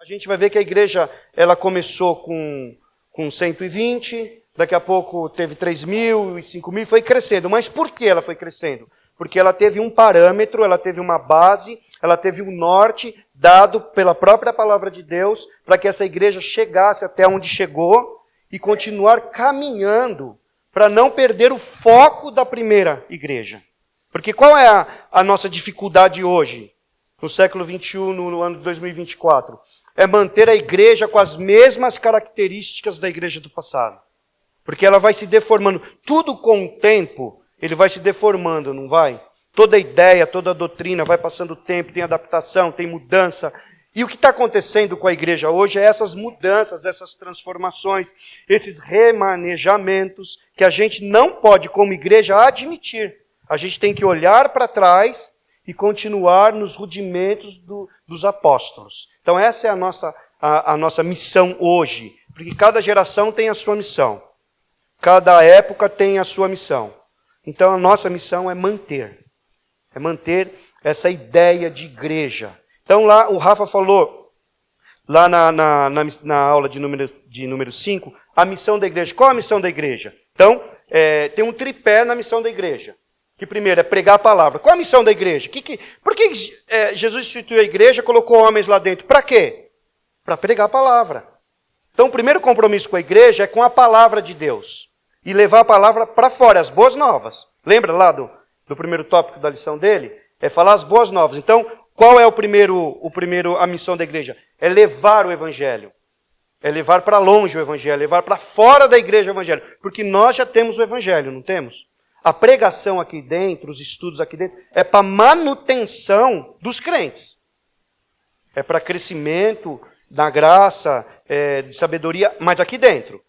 A gente vai ver que a igreja ela começou com 120, daqui a pouco teve 3.000 e 5.000, foi crescendo. Mas por que ela foi crescendo? Porque ela teve um parâmetro, ela teve uma base, ela teve um norte dado pela própria palavra de Deus para que essa igreja chegasse até onde chegou e continuar caminhando para não perder o foco da primeira igreja. Porque qual é a nossa dificuldade hoje, no século 21, no ano de 2024? É manter a igreja com as mesmas características da igreja do passado. Porque ela vai se deformando. Tudo com o tempo, ele vai se deformando, não vai? Toda ideia, toda doutrina, vai passando o tempo, tem adaptação, tem mudança. E o que está acontecendo com a igreja hoje é essas mudanças, essas transformações, esses remanejamentos que a gente não pode, como igreja, admitir. A gente tem que olhar para trás e continuar nos rudimentos dos apóstolos. Então essa é a nossa missão hoje. Porque cada geração tem a sua missão. Cada época tem a sua missão. Então a nossa missão é manter essa ideia de igreja. Então lá o Rafa falou, lá na aula de número 5, a missão da igreja. Qual a missão da igreja? Então, tem um tripé na missão da igreja. Que primeiro é pregar a palavra. Qual a missão da igreja? Por que Jesus instituiu a igreja, colocou homens lá dentro? Para quê? Para pregar a palavra. Então o primeiro compromisso com a igreja é com a palavra de Deus. E levar a palavra para fora, as boas novas. Lembra lá do primeiro tópico da lição dele? É falar as boas novas. Então, qual é a missão da igreja? É levar o evangelho. É levar para longe o evangelho, levar para fora da igreja o evangelho. Porque nós já temos o evangelho, não temos? A pregação aqui dentro, os estudos aqui dentro, é para manutenção dos crentes. É para crescimento da graça, de sabedoria, mas aqui dentro.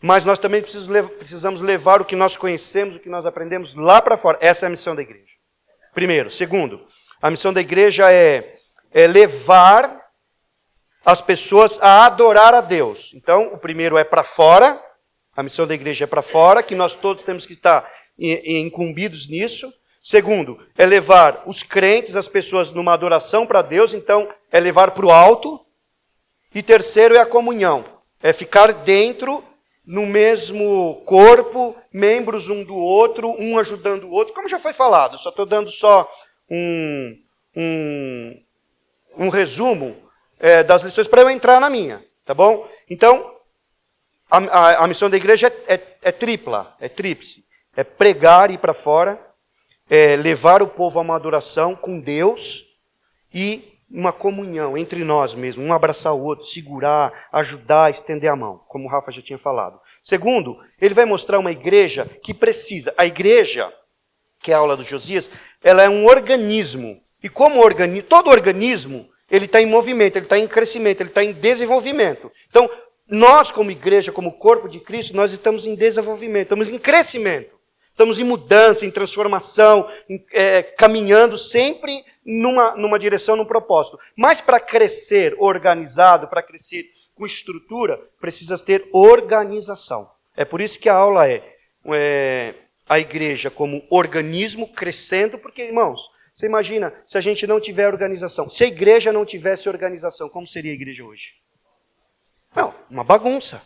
Mas nós também precisamos levar o que nós conhecemos, o que nós aprendemos lá para fora. Essa é a missão da igreja. Primeiro. Segundo, a missão da igreja é levar as pessoas a adorar a Deus. Então, o primeiro é para fora, a missão da igreja é para fora, que nós todos temos que estar incumbidos nisso. Segundo, é levar os crentes, as pessoas, numa adoração para Deus, então é levar para o alto. E terceiro é a comunhão, é ficar dentro, no mesmo corpo, membros um do outro, um ajudando o outro, como já foi falado, só estou dando um resumo das lições para eu entrar na minha, tá bom? Então, a missão da igreja é tripla, é tríplice. É pregar e ir para fora, levar o povo a uma adoração com Deus e uma comunhão entre nós mesmos, um abraçar o outro, segurar, ajudar, estender a mão, como o Rafa já tinha falado. Segundo, ele vai mostrar uma igreja que precisa. A igreja, que é a aula do Josias, ela é um organismo. E como todo organismo, ele está em movimento, ele está em crescimento, ele está em desenvolvimento. Então, nós como igreja, como corpo de Cristo, nós estamos em desenvolvimento, estamos em crescimento. Estamos em mudança, em transformação, caminhando sempre numa direção, num propósito. Mas para crescer organizado, para crescer com estrutura, precisa ter organização. É por isso que a aula é a igreja como organismo crescendo, porque, irmãos, você imagina se a gente não tiver organização. Se a igreja não tivesse organização, como seria a igreja hoje? Não, uma bagunça.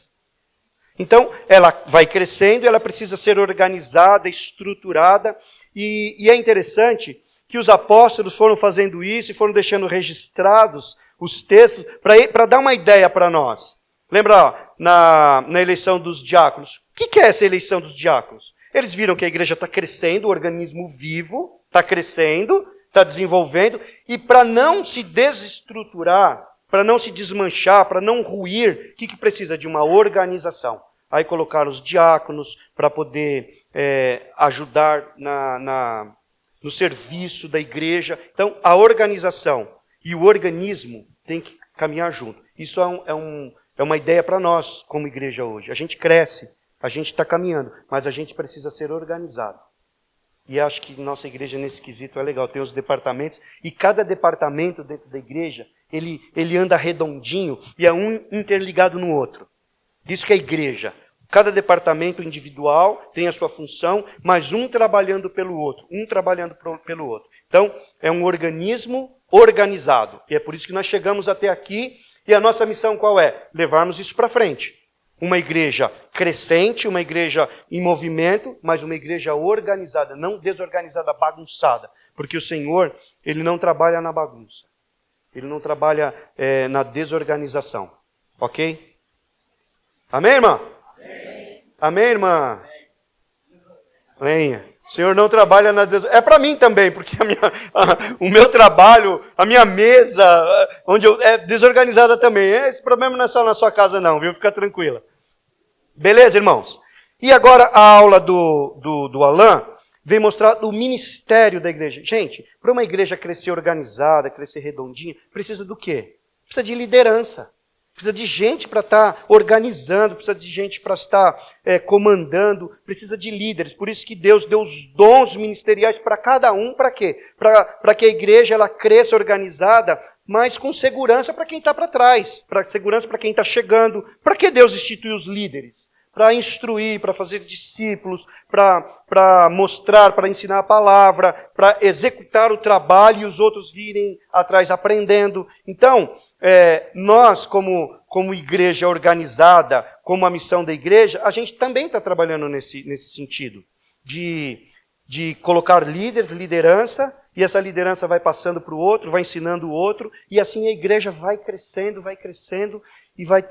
Então, ela vai crescendo, ela precisa ser organizada, estruturada, e é interessante que os apóstolos foram fazendo isso e foram deixando registrados os textos para dar uma ideia para nós. Lembra na eleição dos diáconos? O que é essa eleição dos diáconos? Eles viram que a igreja está crescendo, o organismo vivo está crescendo, está desenvolvendo, e para não se desestruturar, para não se desmanchar, para não ruir, o que precisa? De uma organização. Aí colocaram os diáconos para poder ajudar no serviço da igreja. Então, a organização e o organismo têm que caminhar junto. Isso é uma ideia para nós, como igreja hoje. A gente cresce, a gente está caminhando, mas a gente precisa ser organizado. E acho que nossa igreja, nesse quesito, é legal. Tem os departamentos, e cada departamento dentro da igreja, ele anda redondinho e é um interligado no outro. Isso que é igreja. Cada departamento individual tem a sua função, mas um trabalhando pelo outro, pelo outro. Então, é um organismo organizado. E é por isso que nós chegamos até aqui E a nossa missão qual é? Levarmos isso para frente. Uma igreja crescente, uma igreja em movimento, mas uma igreja organizada, não desorganizada, bagunçada. Porque o Senhor, Ele não trabalha na bagunça. Ele não trabalha na desorganização. Ok? Amém, irmã? Amém, Amém irmã? Amém. O Senhor não trabalha na desorganização. É para mim também, porque o meu trabalho, a minha mesa, onde é desorganizada também. Esse problema não é só na sua casa não, viu? Fica tranquila. Beleza, irmãos? E agora a aula do Alain vem mostrar o ministério da igreja. Gente, para uma igreja crescer organizada, crescer redondinha, precisa do quê? Precisa de liderança. Precisa de gente para estar organizando, precisa de gente para estar comandando, precisa de líderes. Por isso que Deus deu os dons ministeriais para cada um, para quê? Para que a igreja ela cresça organizada, mas com segurança para quem está para trás, para segurança para quem está chegando. Para que Deus instituiu os líderes? Para instruir, para fazer discípulos, para mostrar, para ensinar a palavra, para executar o trabalho e os outros virem atrás aprendendo. Então, nós como igreja organizada, como a missão da igreja, a gente também está trabalhando nesse sentido. De colocar liderança, e essa liderança vai passando para o outro, vai ensinando o outro, e assim a igreja vai crescendo, e vai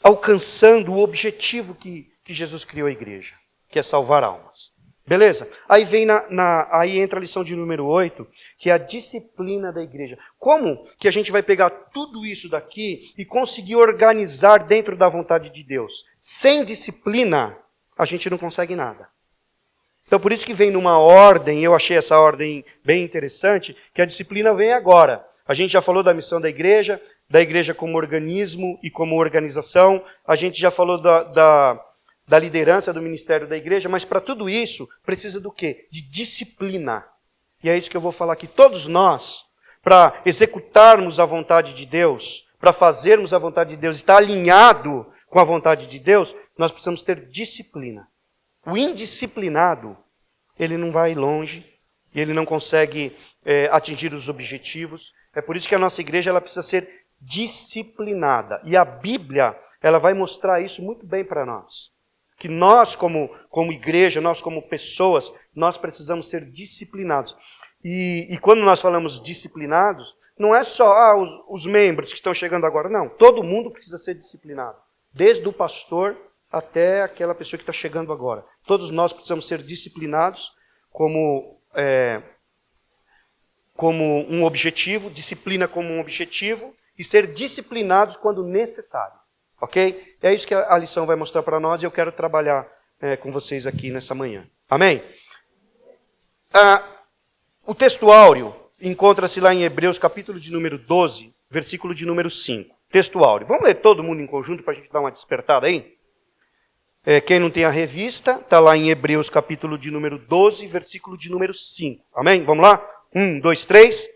alcançando o objetivo que Jesus criou a igreja, que é salvar almas. Beleza? Aí vem aí entra a lição de número 8, que é a disciplina da igreja. Como que a gente vai pegar tudo isso daqui e conseguir organizar dentro da vontade de Deus? Sem disciplina, a gente não consegue nada. Então por isso que vem numa ordem, eu achei essa ordem bem interessante, que a disciplina vem agora. A gente já falou da missão da igreja como organismo e como organização. A gente já falou da liderança do ministério da igreja, mas para tudo isso precisa do quê? De disciplina. E é isso que eu vou falar aqui. Todos nós, para executarmos a vontade de Deus, para fazermos a vontade de Deus, estar alinhado com a vontade de Deus, nós precisamos ter disciplina. O indisciplinado, ele não vai longe, ele não consegue atingir os objetivos. É por isso que a nossa igreja ela precisa ser disciplinada. E a Bíblia, ela vai mostrar isso muito bem para nós. Que nós, como igreja, nós como pessoas, nós precisamos ser disciplinados. E quando nós falamos disciplinados, não é só os membros que estão chegando agora, não. Todo mundo precisa ser disciplinado. Desde o pastor até aquela pessoa que está chegando agora. Todos nós precisamos ser disciplinados como um objetivo, disciplina como um objetivo, e ser disciplinados quando necessário. Ok? É isso que a lição vai mostrar para nós e eu quero trabalhar com vocês aqui nessa manhã. Amém? O texto áureo encontra-se lá em Hebreus, capítulo de número 12, versículo de número 5. Texto áureo. Vamos ler todo mundo em conjunto para a gente dar uma despertada aí? Quem não tem a revista, está lá em Hebreus, capítulo de número 12, versículo de número 5. Amém? Vamos lá? 1, 2, 3.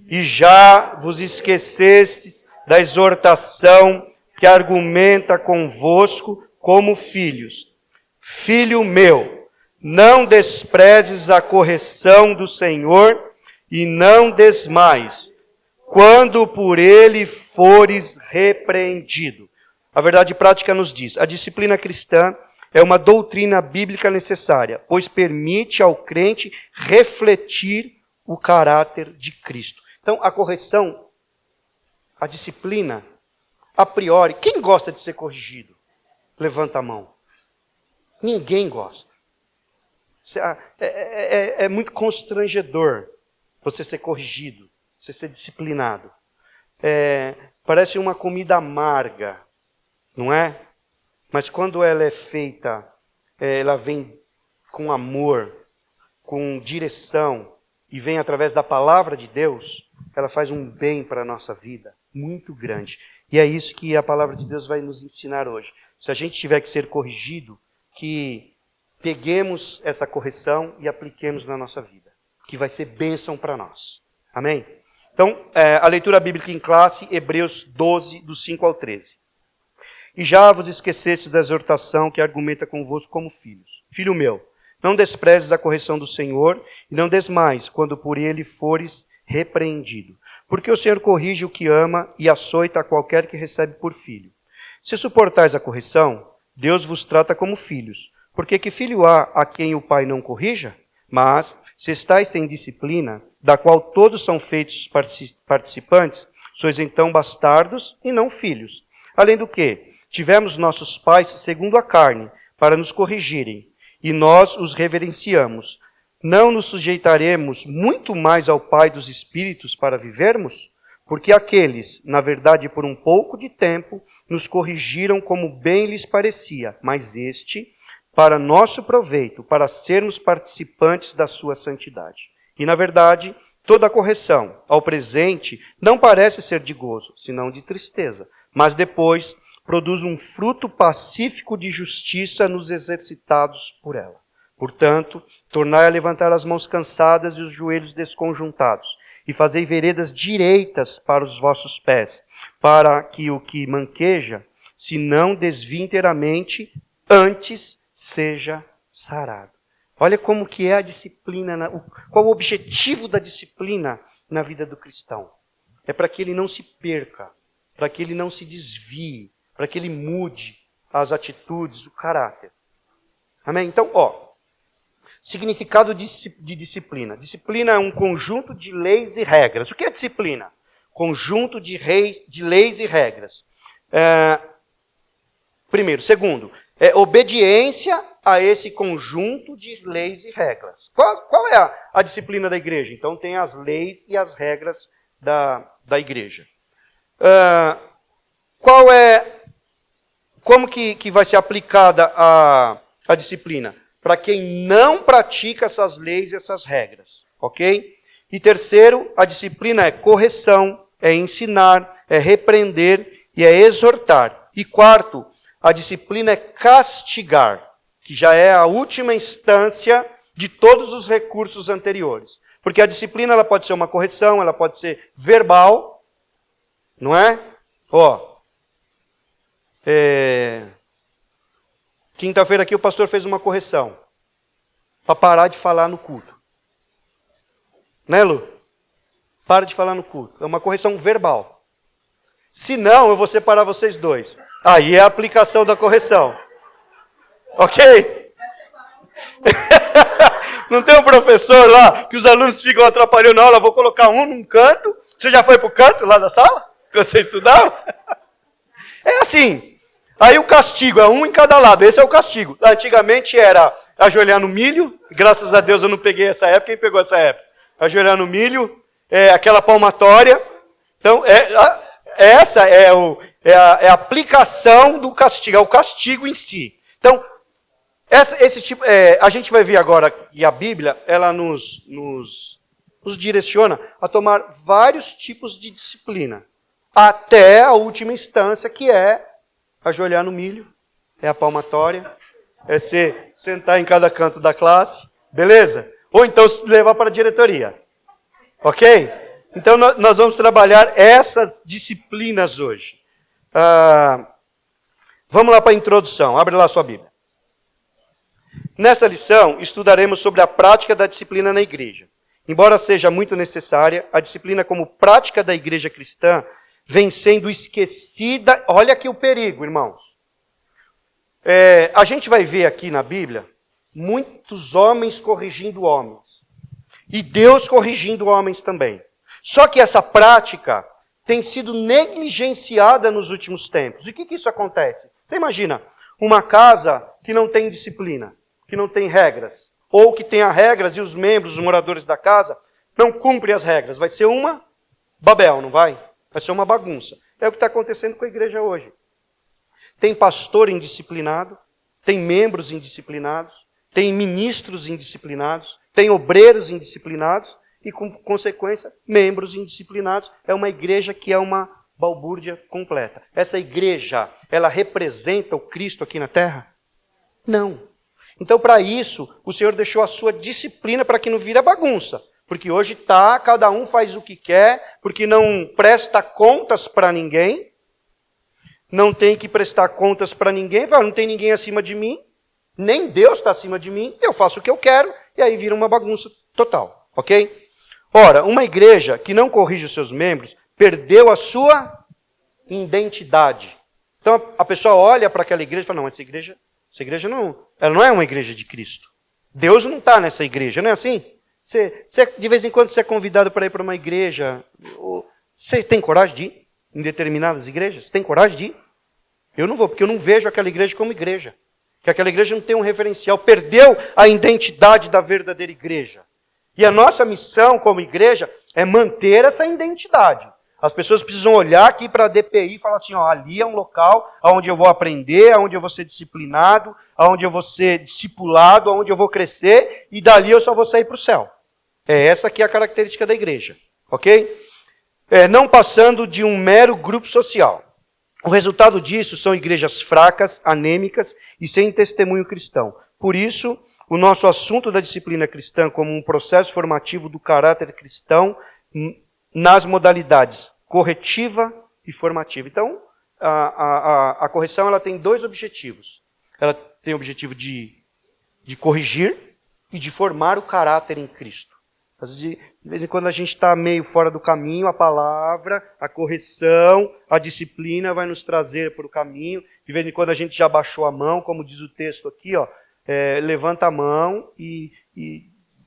E já vos esquecestes da exortação que argumenta convosco como filhos. Filho meu, não desprezes a correção do Senhor e não desmais, quando por ele fores repreendido. A verdade prática nos diz, a disciplina cristã é uma doutrina bíblica necessária, pois permite ao crente refletir o caráter de Cristo. Então, a correção, a disciplina, a priori, quem gosta de ser corrigido? Levanta a mão. Ninguém gosta. É muito constrangedor você ser corrigido, você ser disciplinado. Parece uma comida amarga, não é? Mas quando ela é feita, ela vem com amor, com direção, e vem através da palavra de Deus, ela faz um bem para a nossa vida, muito grande. E é isso que a palavra de Deus vai nos ensinar hoje. Se a gente tiver que ser corrigido, que peguemos essa correção e apliquemos na nossa vida, que vai ser bênção para nós. Amém? Então, a leitura bíblica em classe, Hebreus 12, do 5 ao 13. E já vos esquecestes da exortação que argumenta convosco como filhos. Filho meu, não desprezes a correção do Senhor, e não desmais, quando por ele fores repreendido. Porque o Senhor corrige o que ama e açoita a qualquer que recebe por filho. Se suportais a correção, Deus vos trata como filhos. Porque que filho há a quem o pai não corrija? Mas, se estáis sem disciplina, da qual todos são feitos participantes, sois então bastardos e não filhos. Além do que, tivemos nossos pais segundo a carne, para nos corrigirem, e nós os reverenciamos. Não nos sujeitaremos muito mais ao Pai dos Espíritos para vivermos? Porque aqueles, na verdade, por um pouco de tempo, nos corrigiram como bem lhes parecia, mas este, para nosso proveito, para sermos participantes da sua santidade. E, na verdade, toda correção, ao presente, não parece ser de gozo, senão de tristeza, mas depois produz um fruto pacífico de justiça nos exercitados por ela. Portanto, tornai a levantar as mãos cansadas e os joelhos desconjuntados, e fazei veredas direitas para os vossos pés, para que o que manqueja, se não desvie inteiramente, antes seja sarado. Olha como que é a disciplina, qual o objetivo da disciplina na vida do cristão. É para que ele não se perca, para que ele não se desvie, para que ele mude as atitudes, o caráter. Amém? Então, significado de disciplina. Disciplina é um conjunto de leis e regras. O que é disciplina? Conjunto de leis e regras. Primeiro. Segundo, é obediência a esse conjunto de leis e regras. Qual é a disciplina da igreja? Então tem as leis e as regras da igreja. Como que vai ser aplicada a disciplina? Para quem não pratica essas leis e essas regras, ok? E terceiro, a disciplina é correção, é ensinar, é repreender e é exortar. E quarto, a disciplina é castigar, que já é a última instância de todos os recursos anteriores. Porque a disciplina ela pode ser uma correção, ela pode ser verbal, não é? Quinta-feira aqui o pastor fez uma correção para parar de falar no culto. Né, Lu? Para de falar no culto. É uma correção verbal. Se não, eu vou separar vocês dois. Aí é a aplicação da correção. Ok? Não tem um professor lá que os alunos ficam atrapalhando a aula, vou colocar um num canto. Você já foi para o canto lá da sala? Quando você estudava? É assim. Aí o castigo é um em cada lado. Esse é o castigo. Antigamente era ajoelhar no milho. Graças a Deus eu não peguei essa época. Quem pegou essa época? Ajoelhar no milho. Aquela palmatória. Então, essa é a aplicação do castigo. É o castigo em si. Então, esse tipo, a gente vai ver agora que a Bíblia, ela nos direciona a tomar vários tipos de disciplina. Até a última instância, que é ajoelhar no milho, é a palmatória, é se sentar em cada canto da classe, beleza? Ou então se levar para a diretoria, ok? Então nós vamos trabalhar essas disciplinas hoje. Vamos lá para a introdução, abre lá a sua Bíblia. Nesta lição, estudaremos sobre a prática da disciplina na igreja. Embora seja muito necessária, a disciplina como prática da igreja cristã vem sendo esquecida. Olha aqui o perigo, irmãos. A gente vai ver aqui na Bíblia muitos homens corrigindo homens. E Deus corrigindo homens também. Só que essa prática tem sido negligenciada nos últimos tempos. E o que isso acontece? Você imagina uma casa que não tem disciplina, que não tem regras, ou que tenha regras e os membros, os moradores da casa, não cumprem as regras. Vai ser uma Babel, não vai? Vai ser uma bagunça. É o que está acontecendo com a igreja hoje. Tem pastor indisciplinado, tem membros indisciplinados, tem ministros indisciplinados, tem obreiros indisciplinados e, com consequência, membros indisciplinados. É uma igreja que é uma balbúrdia completa. Essa igreja, ela representa o Cristo aqui na terra? Não. Então, para isso, o Senhor deixou a sua disciplina para que não vire bagunça. Porque hoje cada um faz o que quer, porque não presta contas para ninguém, não tem que prestar contas para ninguém, não tem ninguém acima de mim, nem Deus está acima de mim, eu faço o que eu quero, e aí vira uma bagunça total, ok? Ora, uma igreja que não corrige os seus membros perdeu a sua identidade. Então a pessoa olha para aquela igreja e fala, não, essa igreja não, ela não é uma igreja de Cristo. Deus não está nessa igreja, não é assim? De vez em quando você é convidado para ir para uma igreja. Você tem coragem de ir em determinadas igrejas? Você tem coragem de ir? Eu não vou, porque eu não vejo aquela igreja como igreja. Que aquela igreja não tem um referencial, perdeu a identidade da verdadeira igreja. E a nossa missão como igreja é manter essa identidade. As pessoas precisam olhar aqui para a DPI e falar assim, ó, ali é um local onde eu vou aprender, onde eu vou ser disciplinado, onde eu vou ser discipulado, onde eu vou crescer, e dali eu só vou sair para o céu. Essa aqui é a característica da igreja, ok? Não passando de um mero grupo social. O resultado disso são igrejas fracas, anêmicas e sem testemunho cristão. Por isso, o nosso assunto da disciplina cristã como um processo formativo do caráter cristão nas modalidades corretiva e formativa. Então, a correção ela tem dois objetivos. Ela tem o objetivo de corrigir e de formar o caráter em Cristo. Às vezes, de vez em quando a gente está meio fora do caminho, a palavra, a correção, a disciplina vai nos trazer para o caminho. De vez em quando a gente já baixou a mão, como diz o texto aqui, ó, levanta a mão e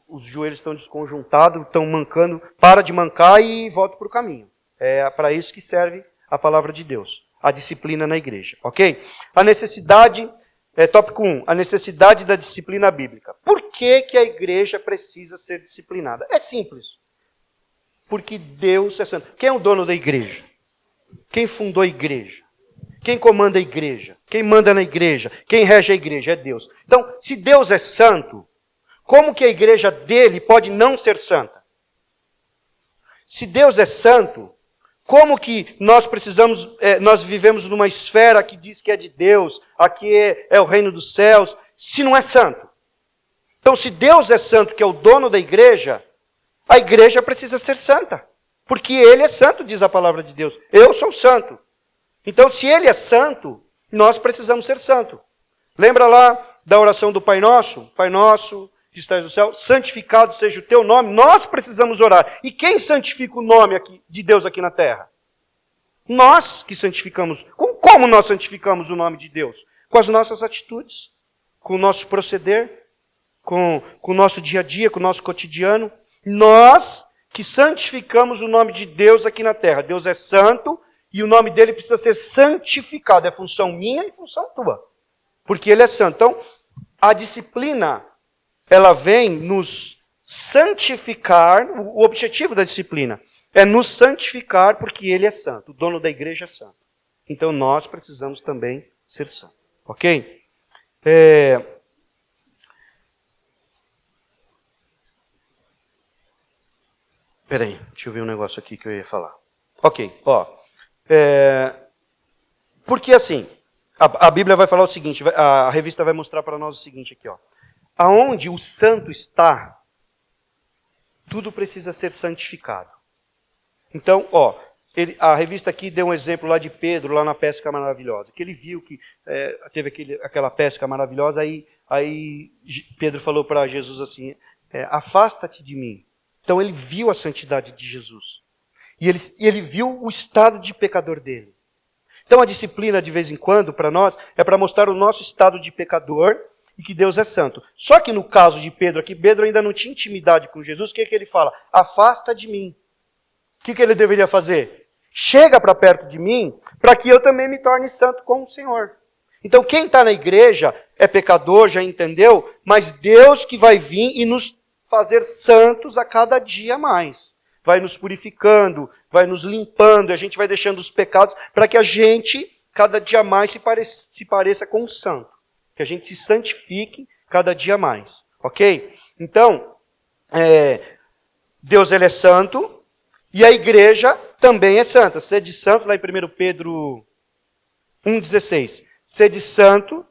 os joelhos estão desconjuntados, estão mancando, para de mancar e volta para o caminho. É para isso que serve a palavra de Deus, a disciplina na igreja, ok? A necessidade, tópico 1, a necessidade da disciplina bíblica. Por que a igreja precisa ser disciplinada? É simples. Porque Deus é santo. Quem é o dono da igreja? Quem fundou a igreja? Quem comanda a igreja? Quem manda na igreja? Quem rege a igreja? É Deus. Então, se Deus é santo, como que a igreja dele pode não ser santa? Se Deus é santo, como que nós vivemos numa esfera que diz que é de Deus, aqui é o reino dos céus, se não é santo? Então, se Deus é santo, que é o dono da igreja, a igreja precisa ser santa. Porque Ele é santo, diz a palavra de Deus. Eu sou santo. Então, se Ele é santo, nós precisamos ser santo. Lembra lá da oração do Pai Nosso? Pai Nosso, que estás no céu, santificado seja o teu nome. Nós precisamos orar. E quem santifica o nome de Deus aqui na terra? Nós que santificamos. Como nós santificamos o nome de Deus? Com as nossas atitudes, com o nosso proceder, com o nosso dia a dia, com o nosso cotidiano. Nós que santificamos o nome de Deus aqui na terra. Deus é santo e o nome dele precisa ser santificado. É função minha e função tua. Porque ele é santo. Então, a disciplina, ela vem nos santificar. O objetivo da disciplina é nos santificar porque ele é santo. O dono da igreja é santo. Então, nós precisamos também ser santos. Ok? Peraí, deixa eu ver um negócio aqui que eu ia falar. Ok, ó. Porque assim, a Bíblia vai falar o seguinte, a revista vai mostrar para nós o seguinte aqui, ó. Aonde o santo está, tudo precisa ser santificado. Então, ó, a revista aqui deu um exemplo lá de Pedro, lá na pesca maravilhosa, que ele viu que teve aquela pesca maravilhosa, aí Pedro falou para Jesus assim, afasta-te de mim. Então ele viu a santidade de Jesus. E ele viu o estado de pecador dele. Então a disciplina, de vez em quando, para nós, é para mostrar o nosso estado de pecador e que Deus é santo. Só que no caso de Pedro aqui, Pedro ainda não tinha intimidade com Jesus. O que ele fala? Afasta de mim. O que ele deveria fazer? Chega para perto de mim, para que eu também me torne santo como o Senhor. Então quem está na igreja é pecador, já entendeu? Mas Deus que vai vir e nos fazer santos a cada dia mais. Vai nos purificando, vai nos limpando, e a gente vai deixando os pecados para que a gente, cada dia mais, se pareça com o santo. Que a gente se santifique cada dia mais. Ok? Então, Deus ele é santo e a igreja também é santa. Sede santo, lá em 1 Pedro 1,16. Sede santo,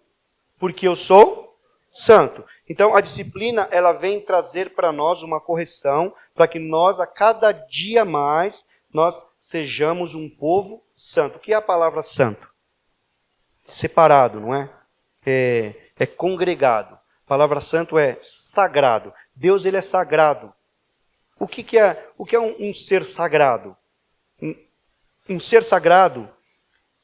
porque eu sou santo. Então, a disciplina, ela vem trazer para nós uma correção, para que nós, a cada dia mais, nós sejamos um povo santo. O que é a palavra santo? Separado, não é? É congregado. A palavra santo é sagrado. Deus, ele é sagrado. O que é um ser sagrado? Um ser sagrado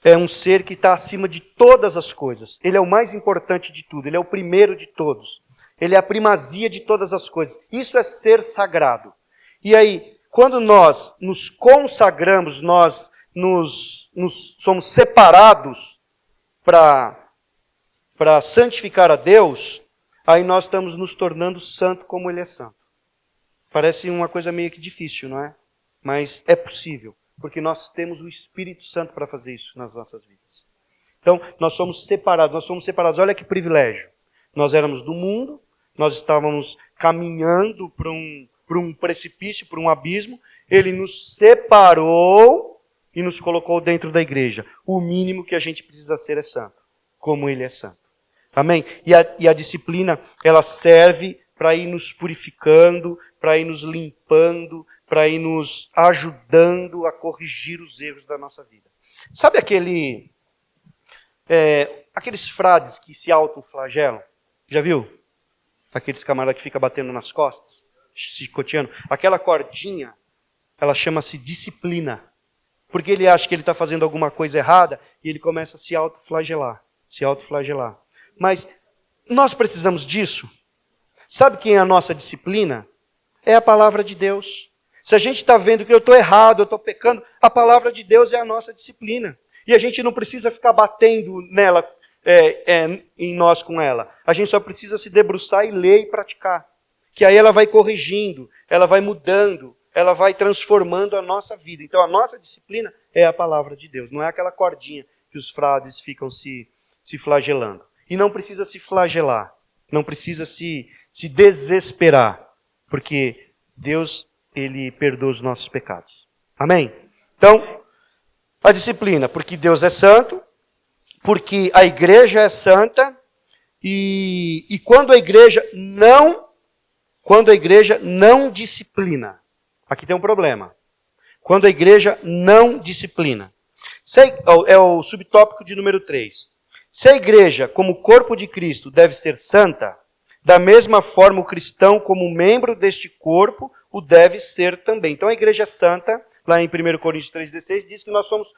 é um ser que está acima de todas as coisas. Ele é o mais importante de tudo, ele é o primeiro de todos. Ele é a primazia de todas as coisas. Isso é ser sagrado. E aí, quando nós nos consagramos, nós somos separados para santificar a Deus, aí nós estamos nos tornando santo como Ele é santo. Parece uma coisa meio que difícil, não é? Mas é possível, porque nós temos o Espírito Santo para fazer isso nas nossas vidas. Então, nós somos separados. Olha que privilégio. Nós éramos do mundo, nós estávamos caminhando para um precipício, para um abismo. Ele nos separou e nos colocou dentro da igreja. O mínimo que a gente precisa ser é santo, como Ele é santo. Amém? E a disciplina, ela serve para ir nos purificando, para ir nos limpando, para ir nos ajudando a corrigir os erros da nossa vida. Sabe aqueles frades que se autoflagelam? Já viu? Aqueles camaradas que ficam batendo nas costas, chicoteando. Aquela cordinha, ela chama-se disciplina. Porque ele acha que ele está fazendo alguma coisa errada e ele começa a se autoflagelar. Mas nós precisamos disso. Sabe quem é a nossa disciplina? É a palavra de Deus. Se a gente está vendo que eu estou errado, eu estou pecando, a palavra de Deus é a nossa disciplina. E a gente não precisa ficar batendo nela, em nós com ela. A gente só precisa se debruçar e ler e praticar. Que aí ela vai corrigindo, ela vai mudando, ela vai transformando a nossa vida. Então a nossa disciplina é a palavra de Deus. Não é aquela cordinha que os frades ficam se flagelando. E não precisa se flagelar. Não precisa se desesperar. Porque Deus, Ele perdoa os nossos pecados. Amém? Então, a disciplina, porque Deus é santo, porque a igreja é santa, e quando a igreja não disciplina, aqui tem um problema. Quando a igreja não disciplina. É o subtópico de número 3. Se a igreja, como corpo de Cristo, deve ser santa, da mesma forma o cristão, como membro deste corpo, o deve ser também. Então a igreja é santa, lá em 1 Coríntios 3,16, diz que nós somos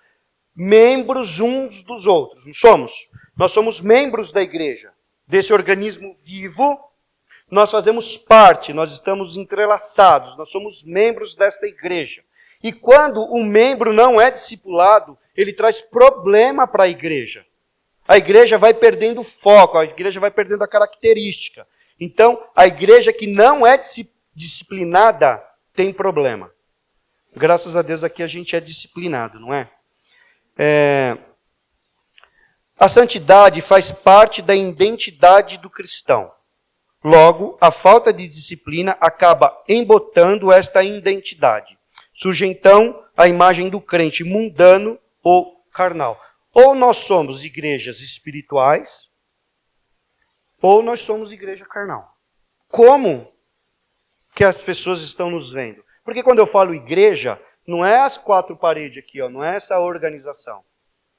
membros uns dos outros. Não somos? Nós somos membros da igreja, desse organismo vivo. Nós fazemos parte, nós estamos entrelaçados, nós somos membros desta igreja. E quando um membro não é discipulado, ele traz problema para a igreja. A igreja vai perdendo foco, a igreja vai perdendo a característica. Então, a igreja que não é disciplinada tem problema. Graças a Deus aqui a gente é disciplinado, não é? A santidade faz parte da identidade do cristão. Logo, a falta de disciplina acaba embotando esta identidade. Surge então a imagem do crente mundano ou carnal. Ou nós somos igrejas espirituais, ou nós somos igreja carnal. Como que as pessoas estão nos vendo? Porque quando eu falo igreja, não é as 4 paredes aqui, não é essa organização.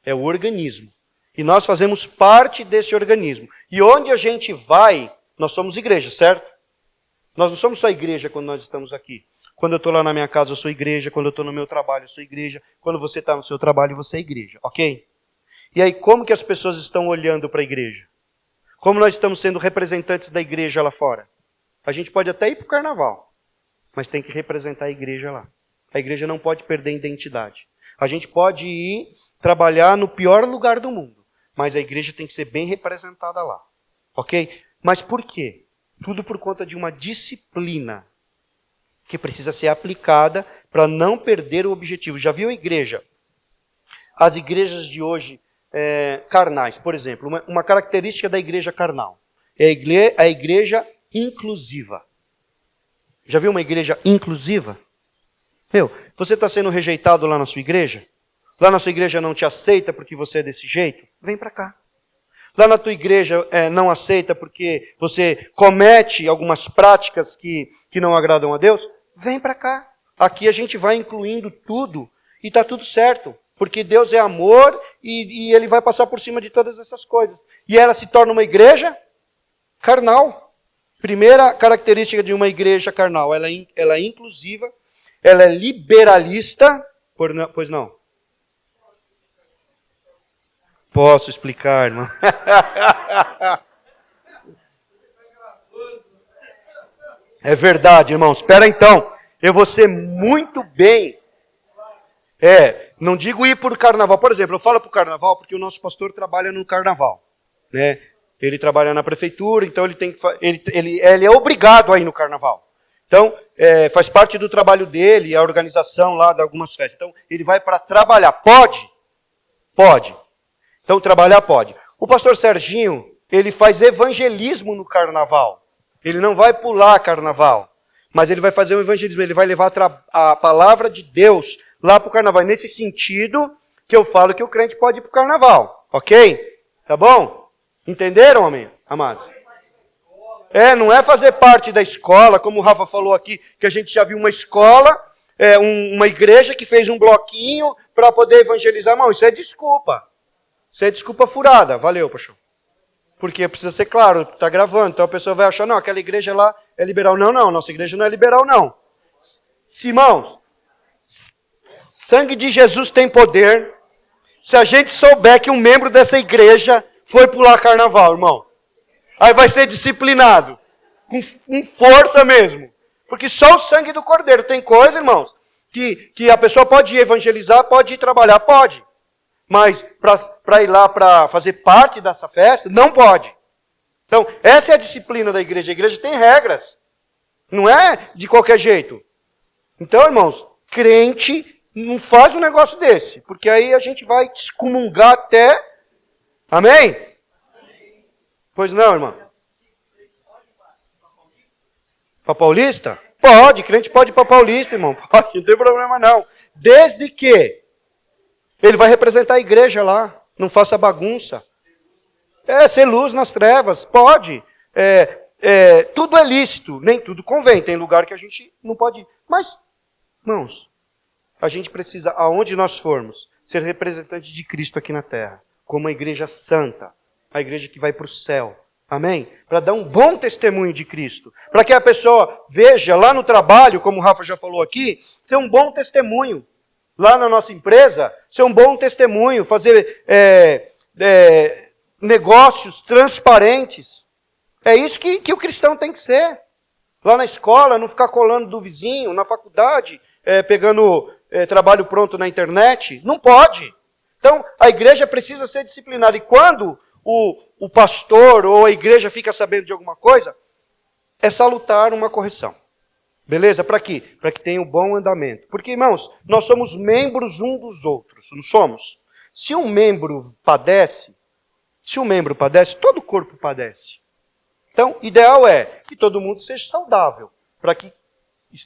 É o organismo. E nós fazemos parte desse organismo. E onde a gente vai, nós somos igreja, certo? Nós não somos só igreja quando nós estamos aqui. Quando eu estou lá na minha casa, eu sou igreja. Quando eu estou no meu trabalho, eu sou igreja. Quando você está no seu trabalho, você é igreja, ok? E aí, como que as pessoas estão olhando para a igreja? Como nós estamos sendo representantes da igreja lá fora? A gente pode até ir para o carnaval, mas tem que representar a igreja lá. A igreja não pode perder a identidade. A gente pode ir trabalhar no pior lugar do mundo, mas a igreja tem que ser bem representada lá. Ok? Mas por quê? Tudo por conta de uma disciplina que precisa ser aplicada para não perder o objetivo. Já viu a igreja? As igrejas de hoje carnais, por exemplo, uma característica da igreja carnal é a igreja inclusiva. Já viu uma igreja inclusiva? Você está sendo rejeitado lá na sua igreja? Lá na sua igreja não te aceita porque você é desse jeito? Vem para cá. Lá na tua igreja não aceita porque você comete algumas práticas que não agradam a Deus? Vem para cá. Aqui a gente vai incluindo tudo e está tudo certo. Porque Deus é amor e Ele vai passar por cima de todas essas coisas. E ela se torna uma igreja carnal. Primeira característica de uma igreja carnal, ela é inclusiva, ela é liberalista, pois não? Posso explicar, irmão? É verdade, irmãos. Espera então. Eu vou ser muito bem. Não digo ir para o carnaval. Por exemplo, eu falo para o carnaval porque o nosso pastor trabalha no carnaval. Né? Ele trabalha na prefeitura, então ele é obrigado a ir no carnaval. Então, faz parte do trabalho dele, a organização lá de algumas festas. Então, ele vai para trabalhar. Pode? Pode. Então, trabalhar pode. O pastor Serginho, ele faz evangelismo no carnaval. Ele não vai pular carnaval, mas ele vai fazer um evangelismo. Ele vai levar a palavra de Deus lá para o carnaval. Nesse sentido que eu falo que o crente pode ir para o carnaval. Ok? Tá bom? Entenderam, amém, amados? Não é fazer parte da escola, como o Rafa falou aqui, que a gente já viu uma escola, uma igreja que fez um bloquinho para poder evangelizar. Não, isso é desculpa. Isso é desculpa furada. Valeu, paixão. Porque precisa ser claro, está gravando, então a pessoa vai achar, não, aquela igreja lá é liberal. Não, nossa igreja não é liberal, não. Irmãos, sangue de Jesus tem poder. Se a gente souber que um membro dessa igreja foi pular carnaval, irmão, aí vai ser disciplinado, com força mesmo. Porque só o sangue do Cordeiro. Tem coisa, irmãos, que a pessoa pode ir evangelizar, pode ir trabalhar, pode. Mas para ir lá para fazer parte dessa festa, não pode. Então, essa é a disciplina da igreja. A igreja tem regras. Não é de qualquer jeito. Então, irmãos, crente não faz um negócio desse. Porque aí a gente vai excomungar até... Amém? Pois não, irmão? Para Paulista? Pode, crente pode ir para Paulista, irmão. Pode, não tem problema não. Desde que ele vai representar a igreja lá. Não faça bagunça. Ser luz nas trevas. Pode. Tudo é lícito. Nem tudo convém. Tem lugar que a gente não pode ir. Mas, irmãos, a gente precisa, aonde nós formos, ser representante de Cristo aqui na terra. Como a igreja santa. A igreja que vai para o céu. Amém? Para dar um bom testemunho de Cristo. Para que a pessoa veja lá no trabalho, como o Rafa já falou aqui, ser um bom testemunho. Lá na nossa empresa, ser um bom testemunho, fazer negócios transparentes. É isso que o cristão tem que ser. Lá na escola, não ficar colando do vizinho, na faculdade, pegando trabalho pronto na internet. Não pode. Então, a igreja precisa ser disciplinada. E quando o pastor ou a igreja fica sabendo de alguma coisa, é salutar uma correção. Beleza? Para quê? Para que tenha um bom andamento. Porque, irmãos, nós somos membros um dos outros, não somos? Se um membro padece, todo o corpo padece. Então, ideal é que todo mundo seja saudável, para que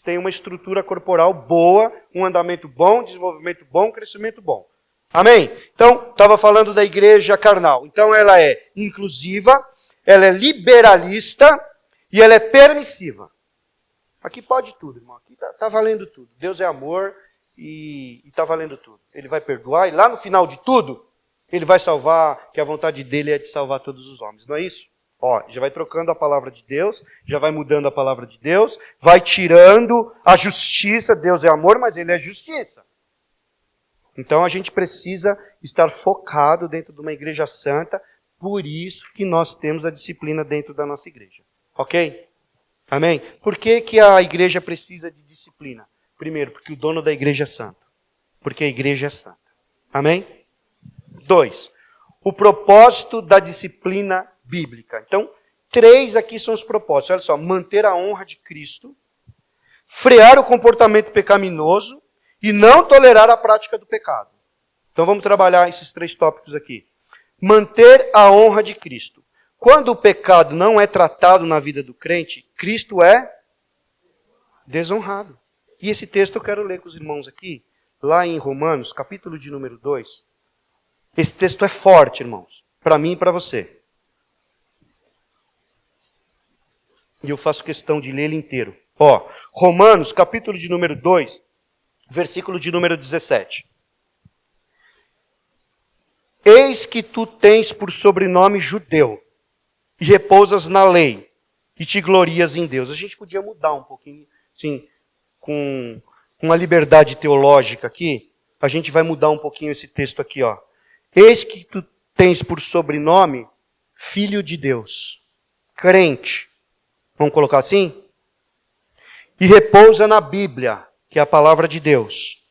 tenha uma estrutura corporal boa, um andamento bom, desenvolvimento bom, crescimento bom. Amém? Então, estava falando da igreja carnal. Então, ela é inclusiva, ela é liberalista e ela é permissiva. Aqui pode tudo, irmão. Aqui está valendo tudo. Deus é amor e está valendo tudo. Ele vai perdoar e lá no final de tudo, Ele vai salvar, que a vontade dele é de salvar todos os homens. Não é isso? Já vai trocando a palavra de Deus, já vai mudando a palavra de Deus, vai tirando a justiça. Deus é amor, mas Ele é justiça. Então a gente precisa estar focado dentro de uma igreja santa, por isso que nós temos a disciplina dentro da nossa igreja. Ok? Amém? Por que a igreja precisa de disciplina? Primeiro, porque o dono da igreja é santo. Porque a igreja é santa. Amém? 2. O propósito da disciplina bíblica. Então, 3 aqui são os propósitos. Olha só, manter a honra de Cristo, frear o comportamento pecaminoso e não tolerar a prática do pecado. Então vamos trabalhar esses 3 tópicos aqui. Manter a honra de Cristo. Quando o pecado não é tratado na vida do crente, Cristo é desonrado. E esse texto eu quero ler com os irmãos aqui, lá em Romanos, capítulo de número 2. Esse texto é forte, irmãos, para mim e para você. E eu faço questão de ler ele inteiro. Romanos, capítulo de número 2, versículo de número 17. Eis que tu tens por sobrenome judeu, e repousas na lei, e te glorias em Deus. A gente podia mudar um pouquinho, sim, com a liberdade teológica aqui, a gente vai mudar um pouquinho esse texto aqui, ó. Eis que tu tens por sobrenome Filho de Deus, crente. Vamos colocar assim? E repousa na Bíblia, que é a palavra de Deus.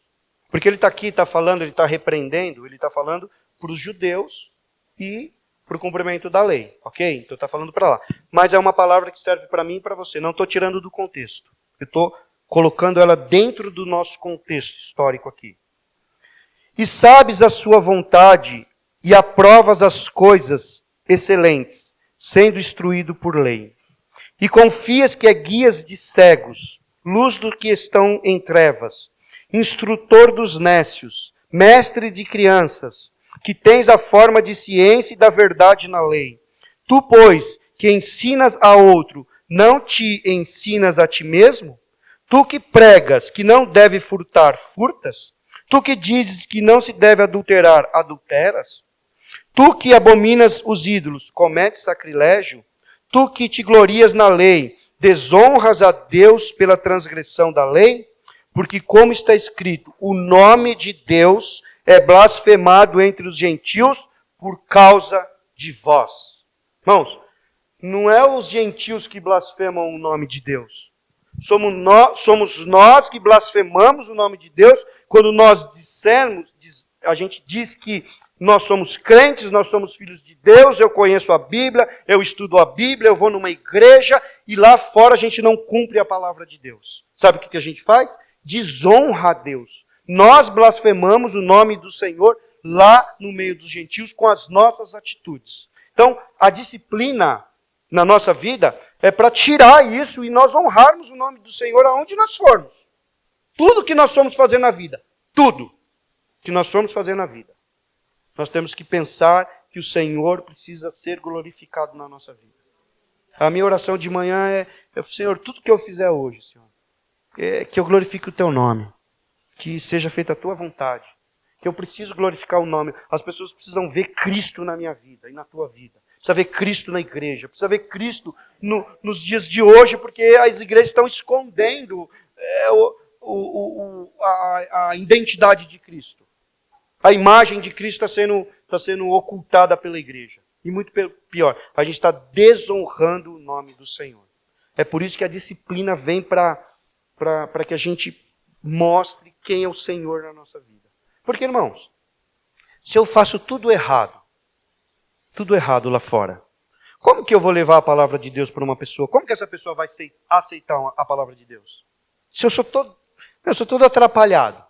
Porque ele está aqui, está falando, ele está repreendendo, ele está falando para os judeus e para o cumprimento da lei, ok? Então está falando para lá. Mas é uma palavra que serve para mim e para você. Não estou tirando do contexto. Eu estou colocando ela dentro do nosso contexto histórico aqui. E sabes a sua vontade e aprovas as coisas excelentes, sendo instruído por lei. E confias que é guias de cegos, luz do que estão em trevas, instrutor dos nécios, mestre de crianças, que tens a forma de ciência e da verdade na lei. Tu, pois, que ensinas a outro, não te ensinas a ti mesmo? Tu que pregas que não deve furtar, furtas? Tu que dizes que não se deve adulterar, adulteras? Tu que abominas os ídolos, cometes sacrilégio? Tu que te glorias na lei, desonras a Deus pela transgressão da lei? Porque como está escrito, o nome de Deus é blasfemado entre os gentios por causa de vós. Irmãos, não é os gentios que blasfemam o nome de Deus. Somos nós que blasfemamos o nome de Deus quando nós a gente diz que nós somos crentes, nós somos filhos de Deus, eu conheço a Bíblia, eu estudo a Bíblia, eu vou numa igreja e lá fora a gente não cumpre a palavra de Deus. Sabe o que a gente faz? Desonra a Deus. Nós blasfemamos o nome do Senhor lá no meio dos gentios com as nossas atitudes. Então, a disciplina na nossa vida é para tirar isso e nós honrarmos o nome do Senhor aonde nós formos. Tudo que nós formos fazer na vida, tudo que nós formos fazer na vida, nós temos que pensar que o Senhor precisa ser glorificado na nossa vida. A minha oração de manhã é Senhor, tudo que eu fizer hoje, Senhor, que eu glorifique o Teu nome, que seja feita a Tua vontade, que eu preciso glorificar o nome. As pessoas precisam ver Cristo na minha vida e na tua vida. Precisa ver Cristo na igreja, precisa ver Cristo nos dias de hoje, porque as igrejas estão escondendo a identidade de Cristo. A imagem de Cristo está sendo ocultada pela igreja. E muito pior, a gente está desonrando o nome do Senhor. É por isso que a disciplina vem para que a gente mostre quem é o Senhor na nossa vida. Porque, irmãos, se eu faço tudo errado lá fora, como que eu vou levar a palavra de Deus para uma pessoa? Como que essa pessoa vai aceitar a palavra de Deus? Se eu sou todo atrapalhado.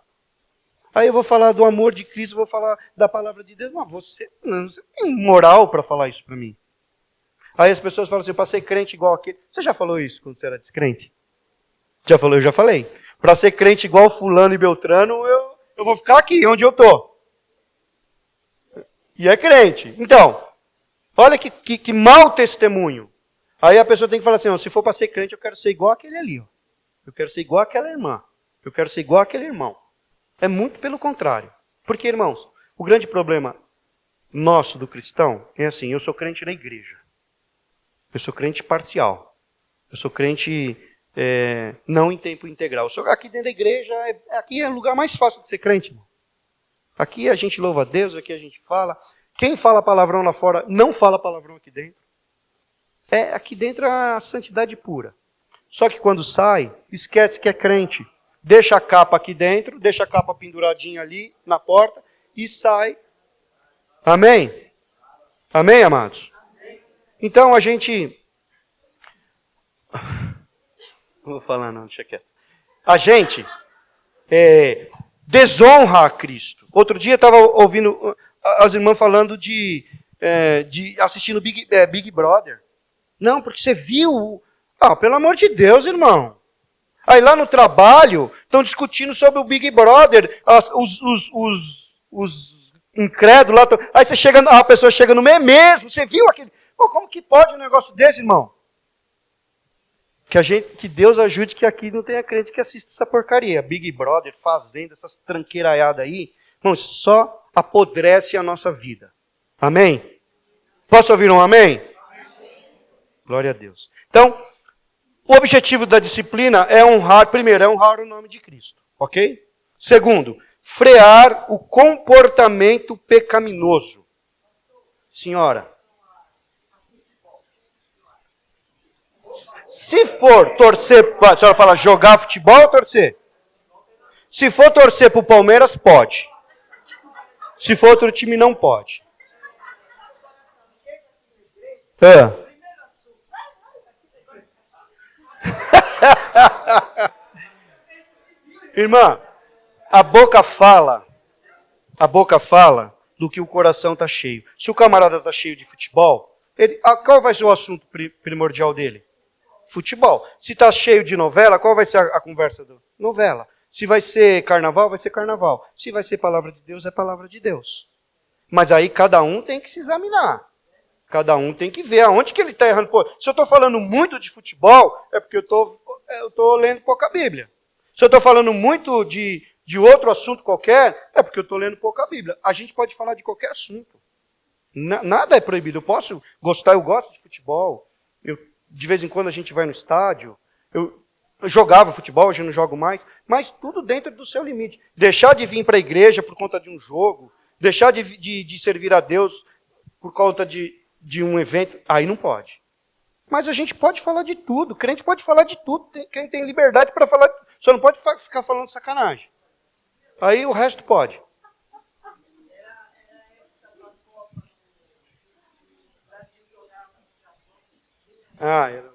Aí eu vou falar do amor de Cristo, vou falar da palavra de Deus. Mas você não tem moral para falar isso para mim. Aí as pessoas falam assim, para ser crente igual aquele. Você já falou isso quando você era descrente? Já falou? Eu já falei. Para ser crente igual fulano e beltrano, eu vou ficar aqui, onde eu estou. E é crente. Então, olha que mau testemunho. Aí a pessoa tem que falar assim, se for para ser crente, eu quero ser igual aquele ali. Ó. Eu quero ser igual aquela irmã. Eu quero ser igual aquele irmão. É muito pelo contrário. Porque, irmãos, o grande problema nosso do cristão é assim, eu sou crente na igreja. Eu sou crente parcial. Eu sou crente não em tempo integral. Eu sou aqui dentro da igreja, aqui é o lugar mais fácil de ser crente. Irmão. Aqui a gente louva a Deus, aqui a gente fala. Quem fala palavrão lá fora, não fala palavrão aqui dentro. Aqui dentro é a santidade pura. Só que quando sai, esquece que é crente. Deixa a capa aqui dentro, deixa a capa penduradinha ali na porta e sai. Amém? Amém, amados? Então a gente... Não vou falar não, deixa quieto. A gente desonra a Cristo. Outro dia eu estava ouvindo as irmãs falando de assistindo Big Brother. Não, porque você viu... pelo amor de Deus, irmão. Aí lá no trabalho, estão discutindo sobre o Big Brother, os incrédulos lá. Aí a pessoa chega no meio mesmo, você viu aquele... como que pode um negócio desse, irmão? Que Deus ajude que aqui não tenha crente que assista essa porcaria. Big Brother, Fazenda, essas tranqueiraiadas aí. Irmão, só apodrece a nossa vida. Amém? Posso ouvir um amém? Amém. Glória a Deus. Então, O objetivo da disciplina é honrar, primeiro, é honrar o nome de Cristo, ok? Segundo, frear o comportamento pecaminoso. Senhora, se for torcer, a senhora fala jogar futebol ou torcer? Se for torcer para o Palmeiras, pode. Se for outro time, não pode. Irmã, a boca fala do que o coração está cheio. Se o camarada está cheio de futebol, qual vai ser o assunto primordial dele? Futebol. Se está cheio de novela, qual vai ser a conversa do novela? Se vai ser carnaval, vai ser carnaval. Se vai ser palavra de Deus, é palavra de Deus. Mas aí cada um tem que se examinar. Cada um tem que ver aonde que ele está errando. Pô, se eu estou falando muito de futebol, é porque eu estou lendo pouca Bíblia. Se eu estou falando muito de outro assunto qualquer, é porque eu estou lendo pouca Bíblia. A gente pode falar de qualquer assunto. Nada é proibido. Eu posso gostar, eu gosto de futebol. De vez em quando a gente vai no estádio. Eu jogava futebol, hoje eu não jogo mais. Mas tudo dentro do seu limite. Deixar de vir para a igreja por conta de um jogo, deixar de servir a Deus por conta de um evento, aí não pode. Mas a gente pode falar de tudo. Crente pode falar de tudo. Crente tem liberdade para falar. Só não pode ficar falando sacanagem. Aí o resto pode. Era.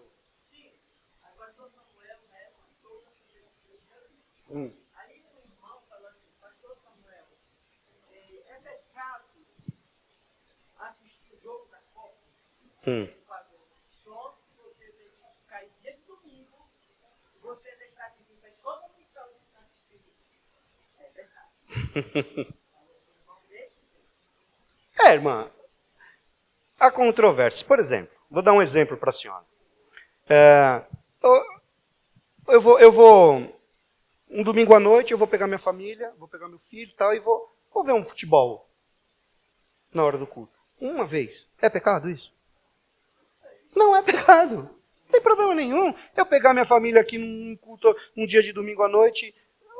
Irmã, há controvérsias. Por exemplo, vou dar um exemplo para a senhora. Eu vou, um domingo à noite, eu vou pegar minha família, vou pegar meu filho e tal, e vou ver um futebol na hora do culto. Uma vez. É pecado isso? Não é pecado. Não tem problema nenhum. Eu pegar minha família aqui num culto, um dia de domingo à noite,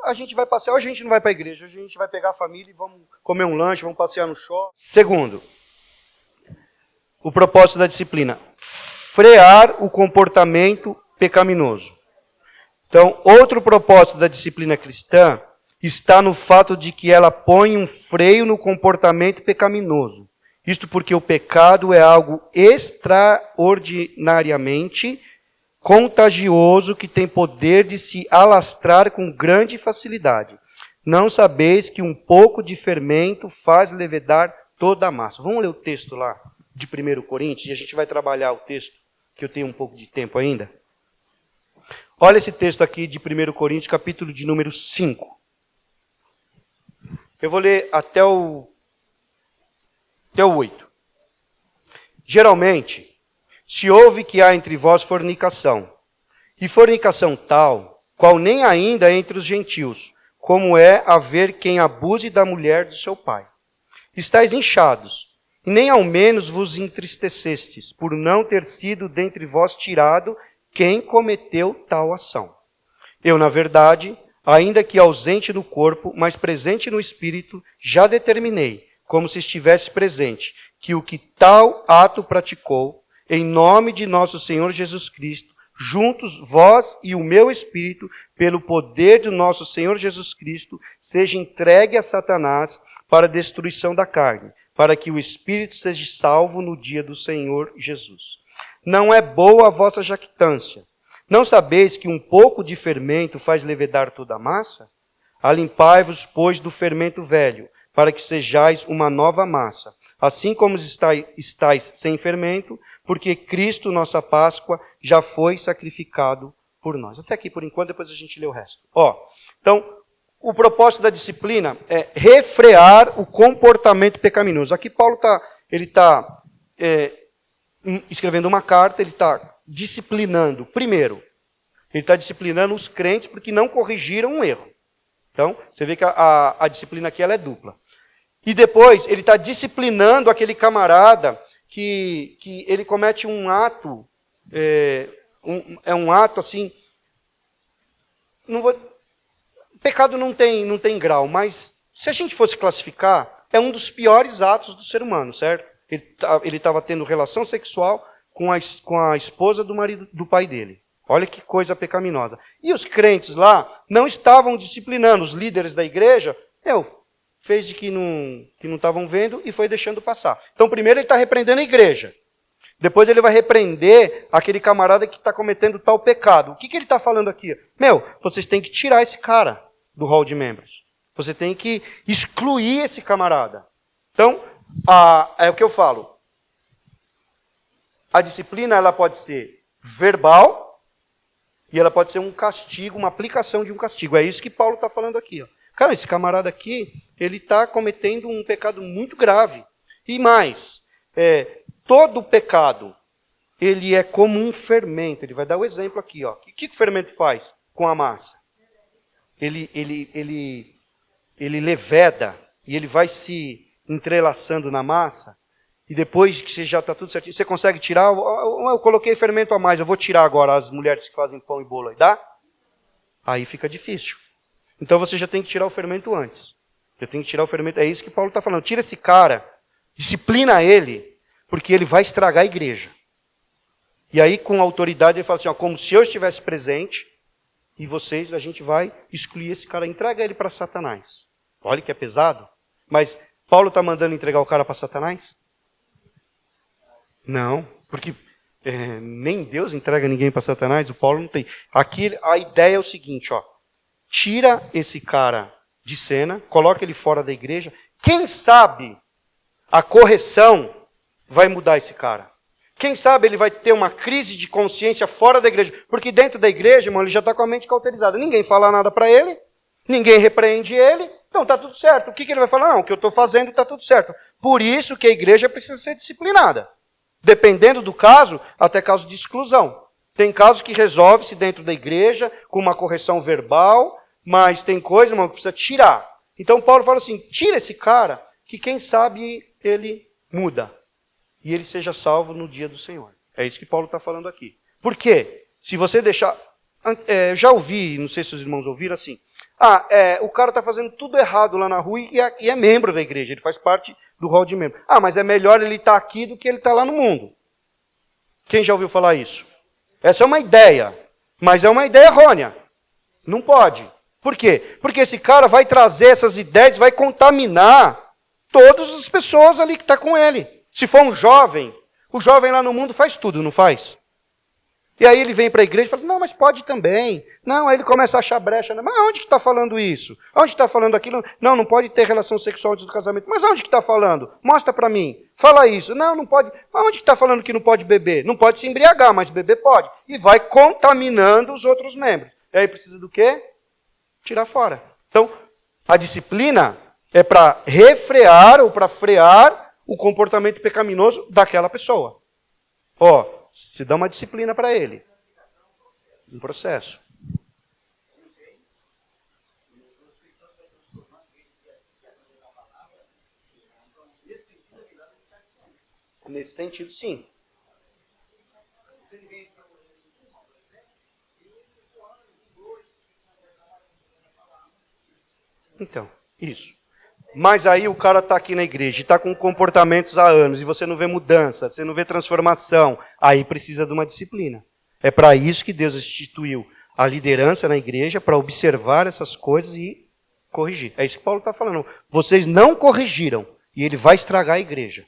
a gente vai passear, hoje a gente não vai para a igreja, hoje a gente vai pegar a família e vamos comer um lanche, vamos passear no shopping. Segundo, o propósito da disciplina, frear o comportamento pecaminoso. Então, outro propósito da disciplina cristã está no fato de que ela põe um freio no comportamento pecaminoso. Isto porque o pecado é algo extraordinariamente contagioso que tem poder de se alastrar com grande facilidade. Não sabeis que um pouco de fermento faz levedar toda a massa. Vamos ler o texto lá de 1 Coríntios e a gente vai trabalhar o texto, que eu tenho um pouco de tempo ainda. Olha esse texto aqui de 1 Coríntios, capítulo de número 5. Eu vou ler até o 8. Geralmente, se ouve que há entre vós fornicação, e fornicação tal, qual nem ainda entre os gentios, como é haver quem abuse da mulher do seu pai. Estais inchados, e nem ao menos vos entristecestes, por não ter sido dentre vós tirado quem cometeu tal ação. Eu, na verdade, ainda que ausente no corpo, mas presente no espírito, já determinei, como se estivesse presente, que o que tal ato praticou, em nome de nosso Senhor Jesus Cristo, juntos vós e o meu espírito, pelo poder do nosso Senhor Jesus Cristo, seja entregue a Satanás para a destruição da carne, para que o espírito seja salvo no dia do Senhor Jesus. Não é boa a vossa jactância. Não sabeis que um pouco de fermento faz levedar toda a massa? Alimpai-vos, pois, do fermento velho, para que sejais uma nova massa, assim como estáis sem fermento, porque Cristo, nossa Páscoa, já foi sacrificado por nós. Até aqui por enquanto, depois a gente lê o resto. Então, o propósito da disciplina é refrear o comportamento pecaminoso. Aqui Paulo está escrevendo uma carta, ele está disciplinando. Primeiro, ele está disciplinando os crentes porque não corrigiram um erro. Então, você vê que a disciplina aqui ela é dupla. E depois, ele está disciplinando aquele camarada que ele comete um ato é um ato assim... Pecado não tem grau, mas se a gente fosse classificar, é um dos piores atos do ser humano, certo? Ele estava tendo relação sexual com a esposa do pai dele. Olha que coisa pecaminosa. E os crentes lá não estavam disciplinando, os líderes da igreja, fez de que não estavam vendo e foi deixando passar. Então primeiro ele está repreendendo a igreja. Depois ele vai repreender aquele camarada que está cometendo tal pecado. O que ele está falando aqui? Vocês têm que tirar esse cara do hall de membros. Você tem que excluir esse camarada. Então, é o que eu falo. A disciplina ela pode ser verbal e ela pode ser um castigo, uma aplicação de um castigo. É isso que Paulo está falando aqui. Ó. Cara, esse camarada aqui, ele está cometendo um pecado muito grave. E mais, todo pecado, ele é como um fermento. Ele vai dar o exemplo aqui. Ó. O que o fermento faz com a massa? Ele leveda e ele vai se entrelaçando na massa. E depois que você já está tudo certinho, você consegue tirar? Eu coloquei fermento a mais, eu vou tirar agora as mulheres que fazem pão e bolo aí. Dá? Aí fica difícil. Então você já tem que tirar o fermento antes. Já tem que tirar o fermento. É isso que Paulo está falando. Tira esse cara, disciplina ele, porque ele vai estragar a igreja. E aí, com autoridade, ele fala assim, como se eu estivesse presente, e vocês, a gente vai excluir esse cara, entrega ele para Satanás. Olha que é pesado. Mas Paulo está mandando entregar o cara para Satanás? Não, porque nem Deus entrega ninguém para Satanás, o Paulo não tem. Aqui a ideia é o seguinte, tira esse cara de cena, coloca ele fora da igreja, quem sabe a correção vai mudar esse cara. Quem sabe ele vai ter uma crise de consciência fora da igreja. Porque dentro da igreja, irmão, ele já está com a mente cauterizada. Ninguém fala nada para ele. Ninguém repreende ele. Então está tudo certo. O que ele vai falar? Não, o que eu estou fazendo está tudo certo. Por isso que a igreja precisa ser disciplinada. Dependendo do caso, até caso de exclusão. Tem casos que resolve-se dentro da igreja, com uma correção verbal, mas tem coisa, irmão, que precisa tirar. Então Paulo fala assim, tira esse cara, que quem sabe ele muda. E ele seja salvo no dia do Senhor. É isso que Paulo está falando aqui. Por quê? Se você deixar... já ouvi, não sei se os irmãos ouviram assim. O cara está fazendo tudo errado lá na rua e é membro da igreja. Ele faz parte do hall de membro. Mas é melhor ele estar aqui do que ele estar lá no mundo. Quem já ouviu falar isso? Essa é uma ideia. Mas é uma ideia errônea. Não pode. Por quê? Porque esse cara vai trazer essas ideias, vai contaminar todas as pessoas ali que estão com ele. Se for um jovem, o jovem lá no mundo faz tudo, não faz? E aí ele vem para a igreja e fala, não, mas pode também. Não, aí ele começa a achar brecha. Mas onde que está falando isso? Onde está falando aquilo? Não pode ter relação sexual antes do casamento. Mas onde que está falando? Mostra para mim. Fala isso. Não pode. Mas onde que está falando que não pode beber? Não pode se embriagar, mas beber pode. E vai contaminando os outros membros. E aí precisa do quê? Tirar fora. Então, a disciplina é para refrear ou para frear o comportamento pecaminoso daquela pessoa. Se dá uma disciplina para ele. Um processo. Nesse sentido, sim. Então, isso. Mas aí o cara está aqui na igreja e está com comportamentos há anos e você não vê mudança, você não vê transformação, aí precisa de uma disciplina. É para isso que Deus instituiu a liderança na igreja, para observar essas coisas e corrigir. É isso que Paulo está falando. Vocês não corrigiram e ele vai estragar a igreja.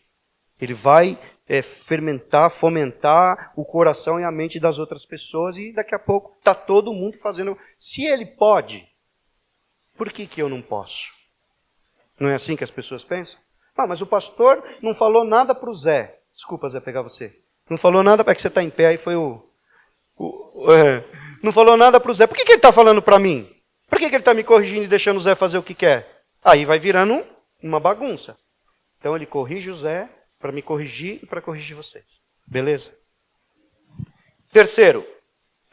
Ele vai fermentar, fomentar o coração e a mente das outras pessoas e daqui a pouco está todo mundo fazendo. Se ele pode, por que eu não posso? Não é assim que as pessoas pensam? Mas o pastor não falou nada para o Zé. Desculpa, Zé, pegar você. Não falou nada para que você está em pé, aí foi não falou nada para o Zé. Por que ele está falando para mim? Por que ele está me corrigindo e deixando o Zé fazer o que quer? Aí vai virando uma bagunça. Então ele corrige o Zé para me corrigir e para corrigir vocês. Beleza? Terceiro,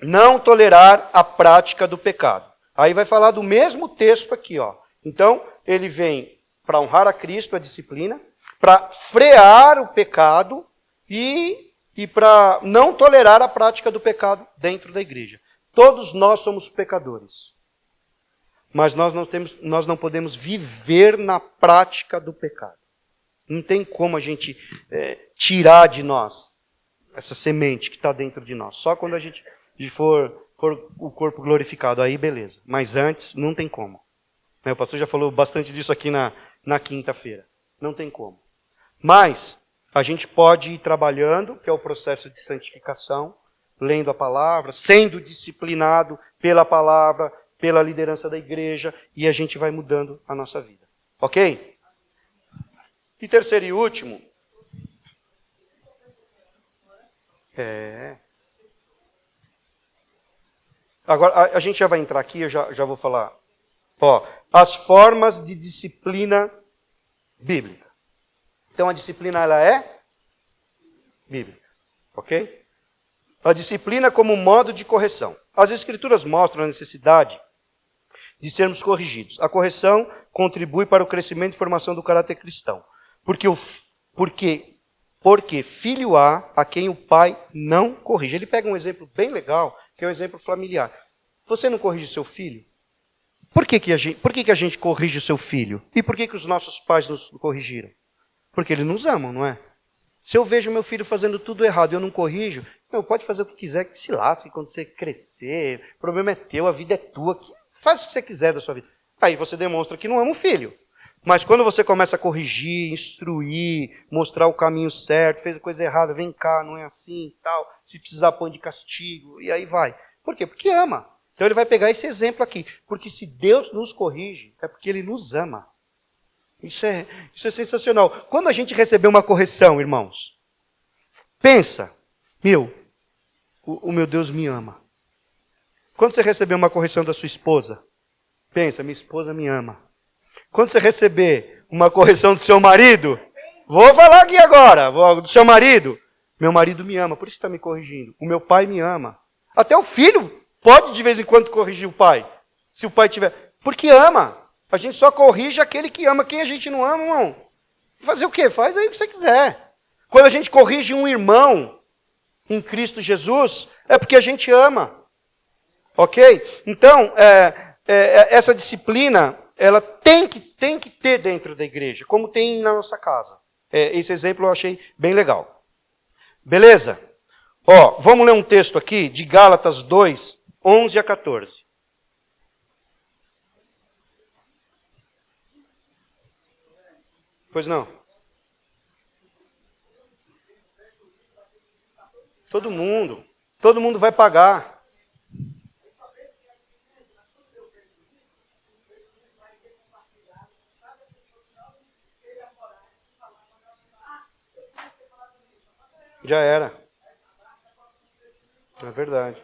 não tolerar a prática do pecado. Aí vai falar do mesmo texto aqui. Então, ele vem para honrar a Cristo, a disciplina, para frear o pecado e e para não tolerar a prática do pecado dentro da igreja. Todos nós somos pecadores. Mas nós não podemos viver na prática do pecado. Não tem como a gente tirar de nós essa semente que está dentro de nós. Só quando a gente for o corpo glorificado, aí beleza. Mas antes, não tem como. O pastor já falou bastante disso aqui na quinta-feira. Não tem como. Mas a gente pode ir trabalhando, que é o processo de santificação, lendo a palavra, sendo disciplinado pela palavra, pela liderança da igreja, e a gente vai mudando a nossa vida. Ok? E terceiro e último. Agora, a gente já vai entrar aqui, eu já vou falar. As formas de disciplina bíblica. Então, a disciplina, ela é bíblica. Ok? A disciplina como modo de correção. As Escrituras mostram a necessidade de sermos corrigidos. A correção contribui para o crescimento e formação do caráter cristão. Porque filho há a quem o pai não corrige. Ele pega um exemplo bem legal, que é um exemplo familiar. Você não corrige seu filho? Por que a gente corrige o seu filho? E por que os nossos pais nos corrigiram? Porque eles nos amam, não é? Se eu vejo meu filho fazendo tudo errado e eu não corrijo, pode fazer o que quiser, que se lasque quando você crescer. O problema é teu, a vida é tua. Faz o que você quiser da sua vida. Aí você demonstra que não ama o filho. Mas quando você começa a corrigir, instruir, mostrar o caminho certo, fez a coisa errada, vem cá, não é assim, tal, se precisar põe de castigo, e aí vai. Por quê? Porque ama. Então ele vai pegar esse exemplo aqui. Porque se Deus nos corrige, é porque Ele nos ama. Isso é sensacional. Quando a gente receber uma correção, irmãos, pensa, o meu Deus me ama. Quando você receber uma correção da sua esposa, pensa, minha esposa me ama. Quando você receber uma correção do seu marido, vou falar aqui agora, do seu marido, meu marido me ama, por isso está me corrigindo. O meu pai me ama. Até o filho pode de vez em quando corrigir o pai, se o pai tiver, porque ama. A gente só corrige aquele que ama. Quem a gente não ama, irmão? Fazer o quê? Faz aí o que você quiser. Quando a gente corrige um irmão em Cristo Jesus, é porque a gente ama. Ok? Então, essa disciplina, ela tem que ter dentro da igreja, como tem na nossa casa. Esse exemplo eu achei bem legal. Beleza? Vamos ler um texto aqui de Gálatas 2, 11 a 14. Pois não? Todo mundo vai pagar. Já era. É verdade.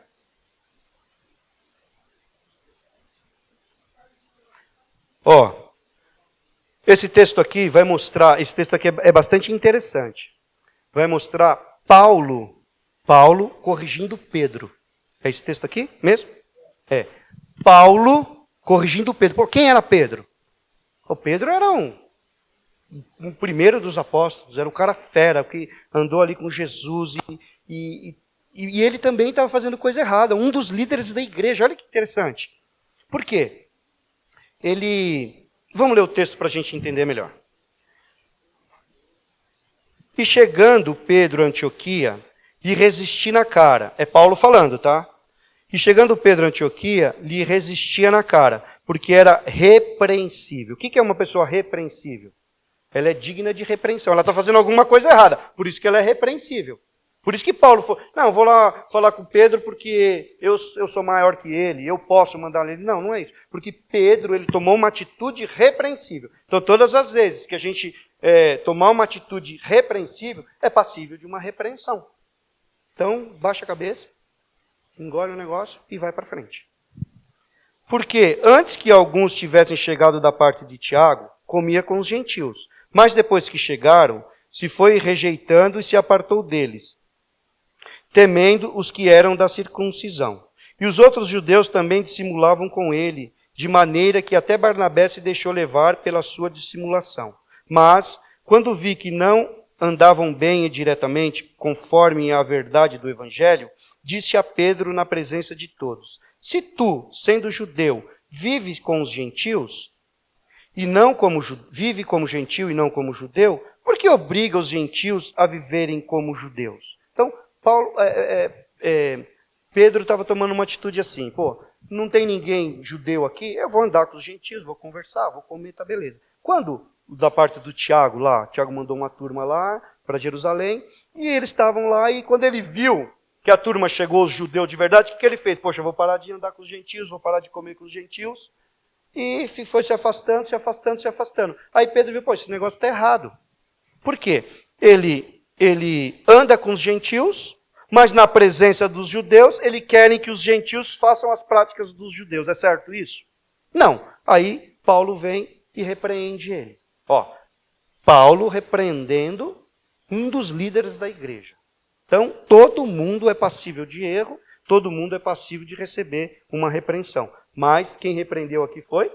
Esse texto aqui vai mostrar, esse texto aqui é bastante interessante. Vai mostrar Paulo corrigindo Pedro. É esse texto aqui mesmo? É. Paulo corrigindo Pedro. Quem era Pedro? O Pedro era um primeiro dos apóstolos, era um cara fera, que andou ali com Jesus e ele também estava fazendo coisa errada. Um dos líderes da igreja. Olha que interessante. Por quê? Vamos ler o texto para a gente entender melhor. E chegando Pedro a Antioquia, lhe resisti na cara. É Paulo falando, tá? E chegando Pedro a Antioquia, lhe resistia na cara, porque era repreensível. O que é uma pessoa repreensível? Ela é digna de repreensão. Ela está fazendo alguma coisa errada, por isso que ela é repreensível. Por isso que Paulo falou, não, vou lá falar com Pedro porque eu sou maior que ele, eu posso mandar ele. Não, não é isso. Porque Pedro, ele tomou uma atitude repreensível. Então, todas as vezes que a gente tomar uma atitude repreensível, é passível de uma repreensão. Então, baixa a cabeça, engole o negócio e vai para frente. Porque antes que alguns tivessem chegado da parte de Tiago, comia com os gentios. Mas depois que chegaram, se foi rejeitando e se apartou deles, temendo os que eram da circuncisão. E os outros judeus também dissimulavam com ele, de maneira que até Barnabé se deixou levar pela sua dissimulação. Mas, quando vi que não andavam bem e diretamente, conforme a verdade do Evangelho, disse a Pedro na presença de todos: se tu, sendo judeu, vives com os gentios, e não como vive como gentio e não como judeu, por que obriga os gentios a viverem como judeus? Então, Pedro estava tomando uma atitude assim: pô, não tem ninguém judeu aqui, eu vou andar com os gentios, vou conversar, vou comer, tá beleza. Quando, da parte do Tiago lá, Tiago mandou uma turma lá para Jerusalém, e eles estavam lá, e quando ele viu que a turma chegou, os judeus de verdade, o que ele fez? Poxa, eu vou parar de andar com os gentios, vou parar de comer com os gentios, e foi se afastando, se afastando, se afastando. Aí Pedro viu, pô, esse negócio está errado. Por quê? Ele anda com os gentios, mas na presença dos judeus, ele querem que os gentios façam as práticas dos judeus. É certo isso? Não. Aí Paulo vem e repreende ele. Ó, Paulo repreendendo um dos líderes da igreja. Então, todo mundo é passível de erro, todo mundo é passível de receber uma repreensão. Mas quem repreendeu aqui foi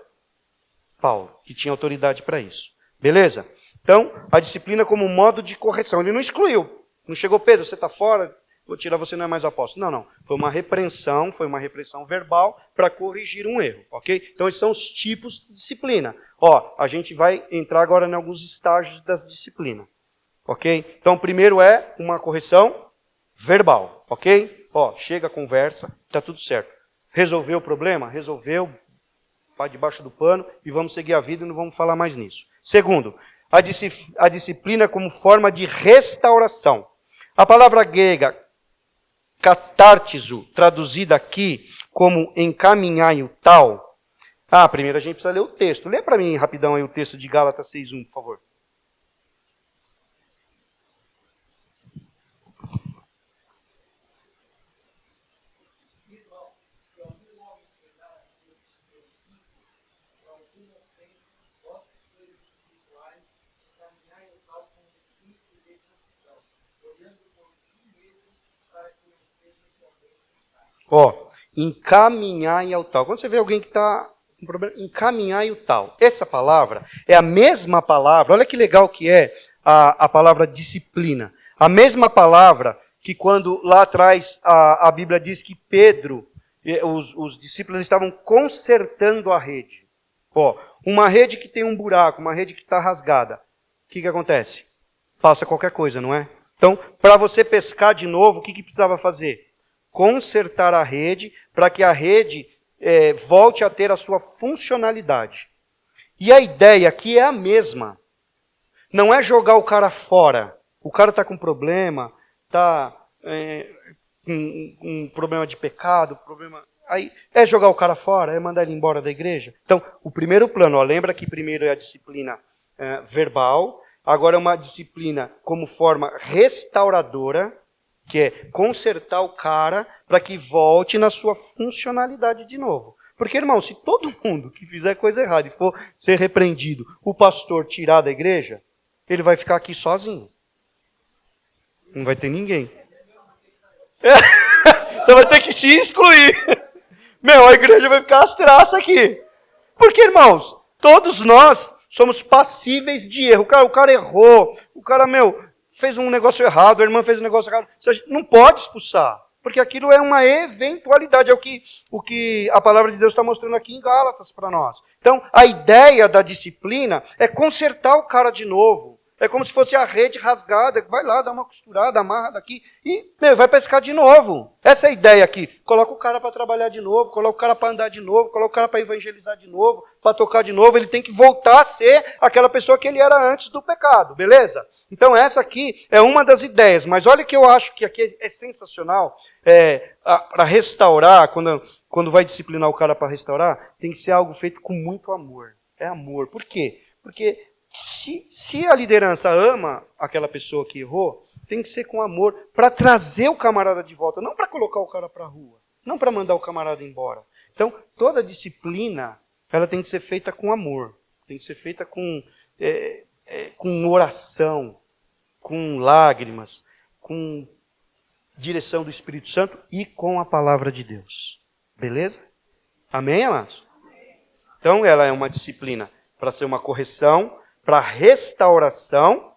Paulo, que tinha autoridade para isso. Beleza? Então, a disciplina como modo de correção. Ele não excluiu. Não chegou, Pedro, você está fora, vou tirar você, não é mais apóstolo. Não, não. Foi uma repreensão verbal para corrigir um erro. Ok? Então, esses são os tipos de disciplina. Ó, a gente vai entrar agora em alguns estágios da disciplina. Ok? Então, o primeiro é uma correção verbal. Ok? Ó, chega a conversa, está tudo certo. Resolveu o problema? Resolveu. Vai debaixo do pano e vamos seguir a vida e não vamos falar mais nisso. Segundo, a disciplina como forma de restauração. A palavra grega catartizo, traduzida aqui como encaminhar o tal. Primeiro a gente precisa ler o texto. Lê para mim rapidão aí o texto de Gálatas 6:1, por favor. Ó, encaminhar ao tal. Quando você vê alguém que está com problema, encaminhar o tal. Essa palavra é a mesma palavra, olha que legal que é a palavra disciplina. A mesma palavra que quando lá atrás a Bíblia diz que Pedro, os discípulos estavam consertando a rede. Ó, uma rede que tem um buraco, uma rede que está rasgada. O que acontece? Passa qualquer coisa, não é? Então, para você pescar de novo, o que precisava fazer? Consertar a rede, para que a rede volte a ter a sua funcionalidade. E a ideia aqui é a mesma. Não é jogar o cara fora. O cara está com problema, está com um problema de pecado, aí é jogar o cara fora, é mandar ele embora da igreja. Então, o primeiro plano, ó, lembra que primeiro é a disciplina verbal, agora é uma disciplina como forma restauradora, que é consertar o cara para que volte na sua funcionalidade de novo. Porque, irmão, se todo mundo que fizer coisa errada e for ser repreendido, o pastor tirar da igreja, ele vai ficar aqui sozinho. Não vai ter ninguém. Você vai ter que se excluir. Meu, a igreja vai ficar as traças aqui. Porque, irmãos, todos nós somos passíveis de erro. O cara errou, o cara, fez um negócio errado, a irmã fez um negócio errado. Você não pode expulsar, porque aquilo é uma eventualidade. É o que a palavra de Deus está mostrando aqui em Gálatas para nós. Então, a ideia da disciplina é consertar o cara de novo. É como se fosse a rede rasgada. Vai lá, dá uma costurada, amarra daqui e vai pescar de novo. Essa é a ideia aqui. Coloca o cara para trabalhar de novo, coloca o cara para andar de novo, coloca o cara para evangelizar de novo, para tocar de novo. Ele tem que voltar a ser aquela pessoa que ele era antes do pecado, beleza? Então essa aqui é uma das ideias. Mas olha que eu acho que aqui é sensacional. Para restaurar, quando vai disciplinar o cara para restaurar, tem que ser algo feito com muito amor. É amor. Por quê? Porque se a liderança ama aquela pessoa que errou, tem que ser com amor para trazer o camarada de volta, não para colocar o cara para a rua, não para mandar o camarada embora. Então, toda disciplina, ela tem que ser feita com amor, tem que ser feita com oração, com lágrimas, com direção do Espírito Santo e com a palavra de Deus. Beleza? Amém, amados? Então, ela é uma disciplina para ser uma correção, para restauração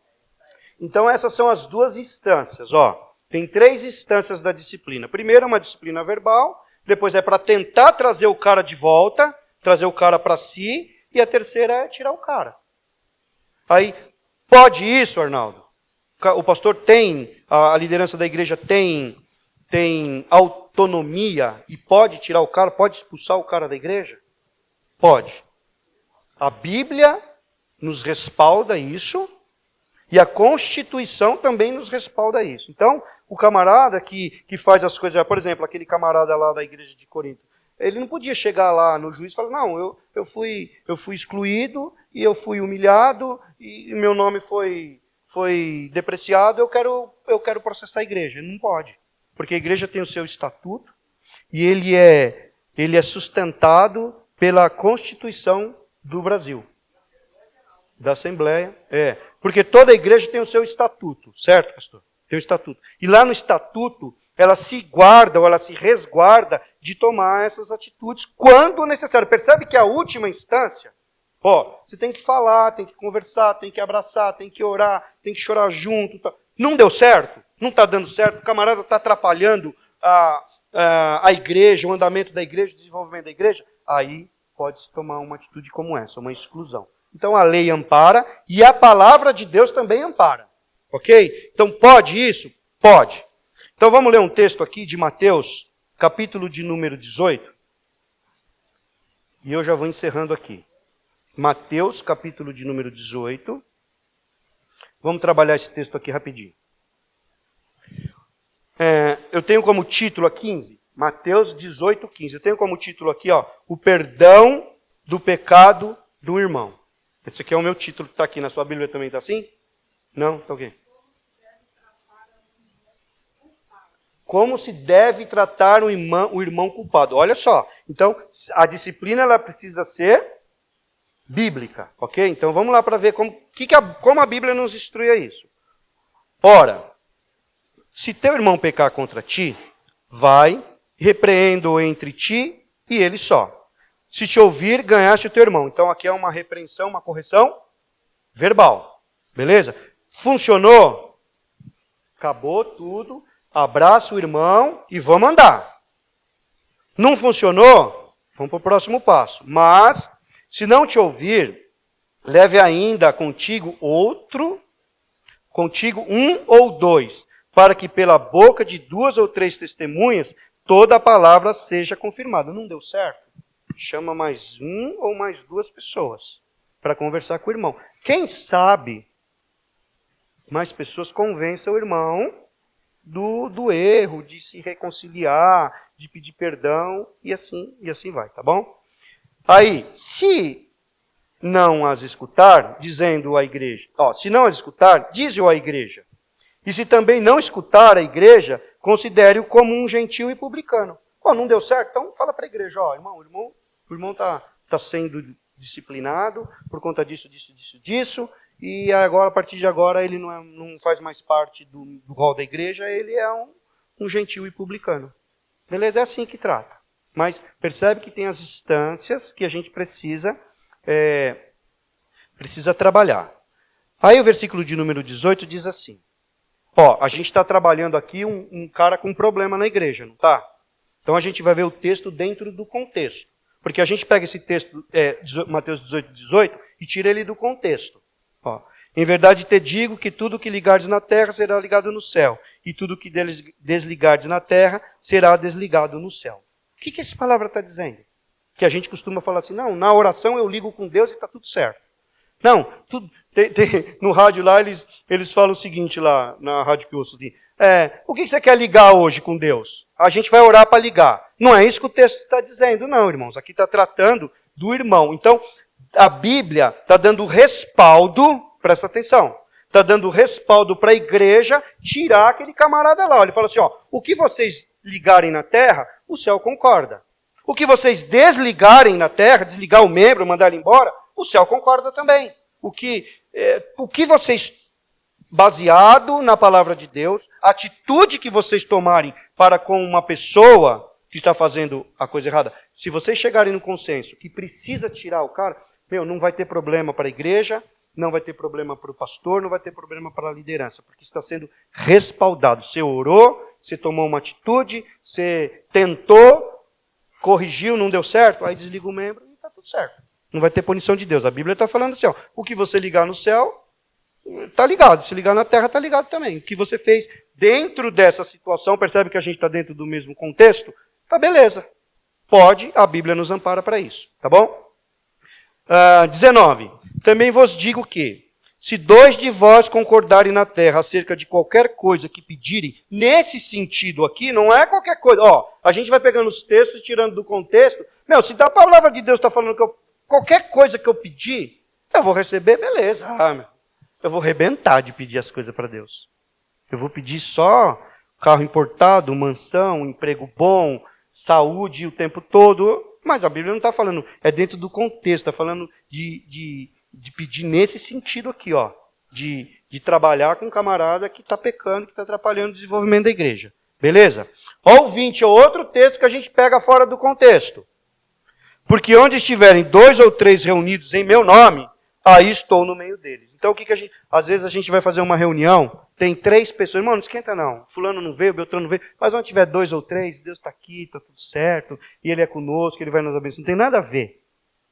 Então essas são as duas instâncias, ó. Tem 3 instâncias da disciplina. Primeiro é uma disciplina verbal, depois é para tentar trazer o cara de volta, trazer o cara para si, e a terceira é tirar o cara. Aí, pode isso, Arnaldo? O pastor tem, a liderança da igreja tem autonomia e pode tirar o cara, pode expulsar o cara da igreja? Pode. A Bíblia nos respalda isso e a Constituição também nos respalda isso. Então, o camarada que faz as coisas, por exemplo, aquele camarada lá da igreja de Corinto, ele não podia chegar lá no juiz e falar, não, eu fui excluído e eu fui humilhado e meu nome foi depreciado, eu quero processar a igreja. Ele não pode, porque a igreja tem o seu estatuto e ele é sustentado pela Constituição do Brasil, da Assembleia. Porque toda igreja tem o seu estatuto, certo, pastor? Tem o estatuto. E lá no estatuto, ela se guarda ou ela se resguarda de tomar essas atitudes quando necessário. Percebe que a última instância, você tem que falar, tem que conversar, tem que abraçar, tem que orar, tem que chorar junto. Tá. Não deu certo? Não está dando certo? O camarada está atrapalhando a igreja, o andamento da igreja, o desenvolvimento da igreja? Aí pode-se tomar uma atitude como essa, uma exclusão. Então a lei ampara e a palavra de Deus também ampara. Ok? Então pode isso? Pode. Então vamos ler um texto aqui de Mateus, capítulo de número 18. E eu já vou encerrando aqui. Mateus, capítulo de número 18. Vamos trabalhar esse texto aqui rapidinho. Eu tenho como título a 15, Mateus 18, 15. Eu tenho como título aqui, o perdão do pecado do irmão. Esse aqui é o meu título que está aqui. Na sua Bíblia também está assim? Não? Está ok. Como se deve tratar o irmão culpado. Olha só. Então, a disciplina ela precisa ser bíblica. Ok? Então, vamos lá para ver como a Bíblia nos instrui a isso. Ora, se teu irmão pecar contra ti, vai, repreenda-o entre ti e ele só. Se te ouvir, ganhaste o teu irmão. Então aqui é uma repreensão, uma correção verbal. Beleza? Funcionou? Acabou tudo. Abraça o irmão e vamos andar. Não funcionou? Vamos para o próximo passo. Mas, se não te ouvir, leve ainda contigo um ou dois, para que pela boca de 2 ou 3 testemunhas toda a palavra seja confirmada. Não deu certo? Chama mais 1 ou mais 2 pessoas para conversar com o irmão. Quem sabe mais pessoas convençam o irmão do erro, de se reconciliar, de pedir perdão, e assim vai, tá bom? Aí, se não as escutar, dizendo à igreja, se não as escutar, dize-o à igreja. E se também não escutar a igreja, considere-o como um gentil e publicano. Não deu certo? Então fala para a igreja, o irmão está sendo disciplinado por conta disso, e agora, a partir de agora ele não faz mais parte do rol da igreja, ele é um gentil e publicano. Beleza? É assim que trata. Mas percebe que tem as instâncias que a gente precisa trabalhar. Aí o versículo de número 18 diz assim, a gente está trabalhando aqui um cara com problema na igreja, não está? Então a gente vai ver o texto dentro do contexto. Porque a gente pega esse texto, Mateus 18, 18, e tira ele do contexto. Em verdade te digo que tudo que ligares na terra será ligado no céu, e tudo que desligares na terra será desligado no céu. O que essa palavra está dizendo? Que a gente costuma falar assim, não, na oração eu ligo com Deus e está tudo certo. Não, no rádio lá eles falam o seguinte, lá na rádio que eu ouço, o que você quer ligar hoje com Deus? A gente vai orar para ligar. Não é isso que o texto está dizendo, não, irmãos. Aqui está tratando do irmão. Então, a Bíblia está dando respaldo, presta atenção, está dando respaldo para a igreja tirar aquele camarada lá. Ele fala assim, o que vocês ligarem na terra, o céu concorda. O que vocês desligarem na terra, desligar o membro, mandar ele embora, o céu concorda também. O que vocês, baseado na palavra de Deus, a atitude que vocês tomarem para com uma pessoa que está fazendo a coisa errada, se vocês chegarem no consenso que precisa tirar o cara, não vai ter problema para a igreja, não vai ter problema para o pastor, não vai ter problema para a liderança, porque está sendo respaldado. Você orou, você tomou uma atitude, você tentou, corrigiu, não deu certo, aí desliga o membro e está tudo certo. Não vai ter punição de Deus. A Bíblia está falando assim, ó, o que você ligar no céu, está ligado. Se ligar na terra, está ligado também. O que você fez dentro dessa situação, percebe que a gente está dentro do mesmo contexto? Tá beleza. Pode, a Bíblia nos ampara para isso. Tá bom? 19. Também vos digo que, se 2 de vós concordarem na terra acerca de qualquer coisa que pedirem, nesse sentido aqui, não é qualquer coisa. Ó, a gente vai pegando os textos e tirando do contexto. Meu, se a palavra de Deus está falando que qualquer coisa que eu pedir, eu vou receber, beleza. Meu, eu vou arrebentar de pedir as coisas para Deus. Eu vou pedir só carro importado, mansão, emprego bom, saúde o tempo todo. Mas a Bíblia não está falando, é dentro do contexto, está falando de pedir nesse sentido aqui, ó, de trabalhar com um camarada que está pecando, que está atrapalhando o desenvolvimento da igreja. Beleza? Ó, o 20 é outro texto que a gente pega fora do contexto. Porque onde estiverem 2 ou 3 reunidos em meu nome, aí estou no meio deles. Então o que a gente, às vezes a gente vai fazer uma reunião, tem 3 pessoas, irmão, não esquenta não, fulano não veio, Beltrano não veio, mas onde tiver 2 ou 3, Deus está aqui, está tudo certo, e Ele é conosco, Ele vai nos abençoar, não tem nada a ver.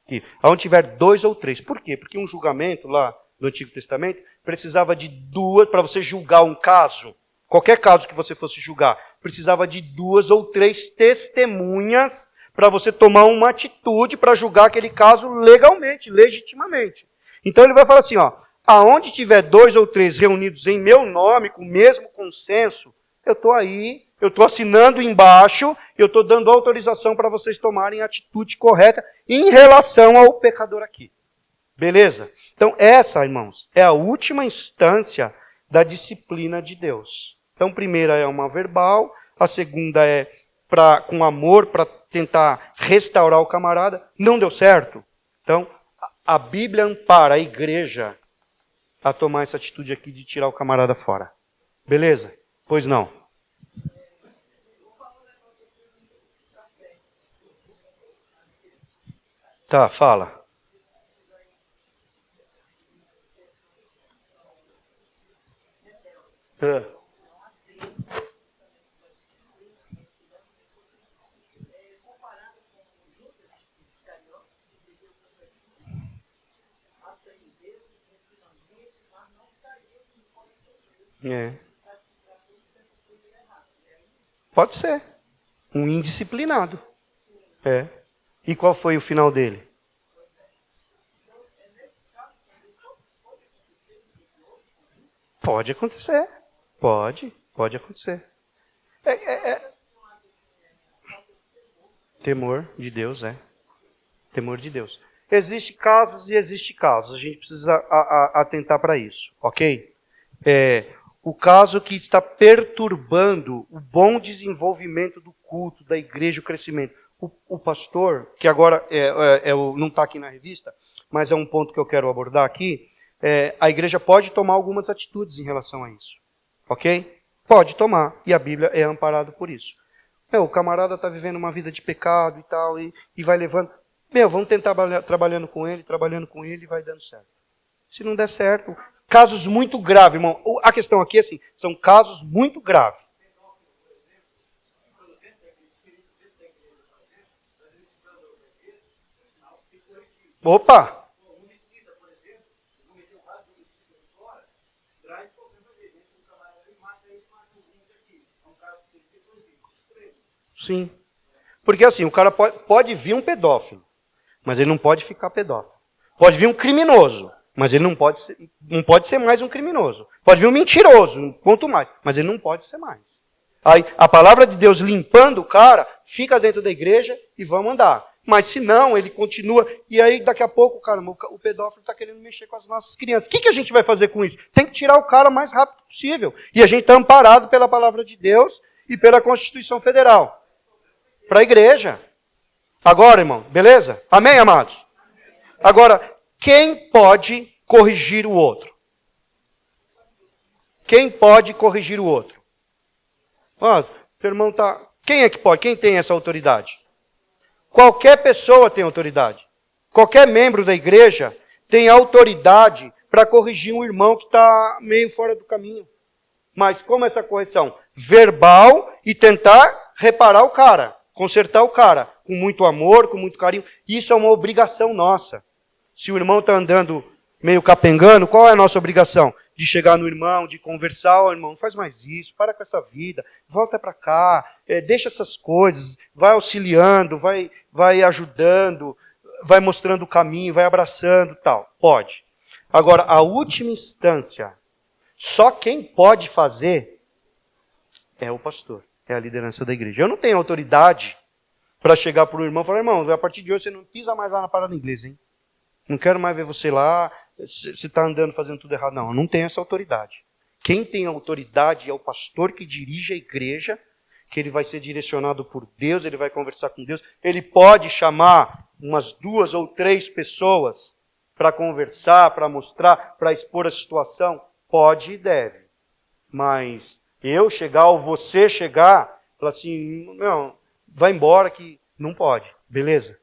Aqui. Onde tiver 2 ou 3, por quê? Porque um julgamento lá no Antigo Testamento precisava de 2, para você julgar um caso, qualquer caso que você fosse julgar, precisava de 2 ou 3 testemunhas para você tomar uma atitude para julgar aquele caso legalmente, legitimamente. Então ele vai falar assim, ó, aonde tiver 2 ou 3 reunidos em meu nome, com o mesmo consenso, eu estou aí, eu estou assinando embaixo, eu estou dando autorização para vocês tomarem a atitude correta em relação ao pecador aqui. Beleza? Então essa, irmãos, é a última instância da disciplina de Deus. Então a primeira é uma verbal, a segunda é com amor, para tentar restaurar o camarada. Não deu certo? Então a Bíblia ampara a igreja a tomar essa atitude aqui de tirar o camarada fora. Beleza? Pois não. Tá, fala. É. Pode ser. Um indisciplinado. É. E qual foi o final dele? Pode acontecer. Pode acontecer. Temor de Deus, é. Temor de Deus. Existe casos e existe casos. A gente precisa atentar para isso, ok? O caso que está perturbando o bom desenvolvimento do culto, da igreja, o crescimento. O pastor, que agora não está aqui na revista, mas é um ponto que eu quero abordar aqui, a igreja pode tomar algumas atitudes em relação a isso. Ok? Pode tomar, e a Bíblia é amparada por isso. O camarada está vivendo uma vida de pecado e tal, e vai levando. Vamos tentar trabalhando com ele, e vai dando certo. Se não der certo, casos muito graves, irmão. A questão aqui, assim, são casos muito graves. Opa! Sim. Porque assim, o cara pode vir um pedófilo, mas ele não pode ficar pedófilo. Pode vir um criminoso, mas ele não pode ser mais um criminoso. Pode vir um mentiroso, quanto mais, mas ele não pode ser mais. Aí a palavra de Deus limpando o cara, fica dentro da igreja e vamos andar. Mas se não, ele continua, e aí daqui a pouco, cara, o pedófilo está querendo mexer com as nossas crianças. O que a gente vai fazer com isso? Tem que tirar o cara o mais rápido possível. E a gente está amparado pela palavra de Deus e pela Constituição Federal. Para a igreja. Agora, irmão, beleza? Amém, amados? Agora, quem pode corrigir o outro? Quem pode corrigir o outro? Seu irmão tá. Quem é que pode? Quem tem essa autoridade? Qualquer pessoa tem autoridade. Qualquer membro da igreja tem autoridade para corrigir um irmão que está meio fora do caminho. Mas como essa correção? Verbal e tentar reparar o cara, consertar o cara, com muito amor, com muito carinho. Isso é uma obrigação nossa. Se o irmão está andando meio capengando, qual é a nossa obrigação? De chegar no irmão, de conversar, ó, irmão, não faz mais isso, para com essa vida, volta para cá, deixa essas coisas, vai auxiliando, vai ajudando, vai mostrando o caminho, vai abraçando, tal. Pode. Agora, a última instância, só quem pode fazer é o pastor, é a liderança da igreja. Eu não tenho autoridade para chegar para o irmão e falar, irmão, a partir de hoje você não pisa mais lá na parada inglesa, hein? Não quero mais ver você lá, você está andando fazendo tudo errado. Não, eu não tenho essa autoridade. Quem tem autoridade é o pastor que dirige a igreja, que ele vai ser direcionado por Deus, ele vai conversar com Deus. Ele pode chamar umas 2 ou 3 pessoas para conversar, para mostrar, para expor a situação. Pode e deve. Mas eu chegar ou você chegar, falar assim, não, vai embora que não pode. Beleza?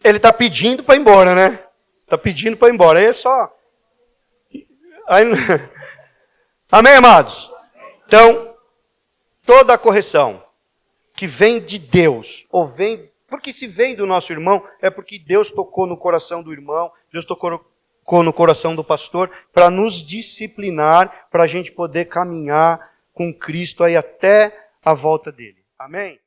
Ele está pedindo para ir embora, né? Está pedindo para ir embora. Aí é só... Aí... Amém, amados? Então, toda a correção que vem de Deus, ou vem... Porque se vem do nosso irmão, é porque Deus tocou no coração do irmão, Deus tocou no coração do pastor, para nos disciplinar, para a gente poder caminhar com Cristo aí até a volta dele. Amém?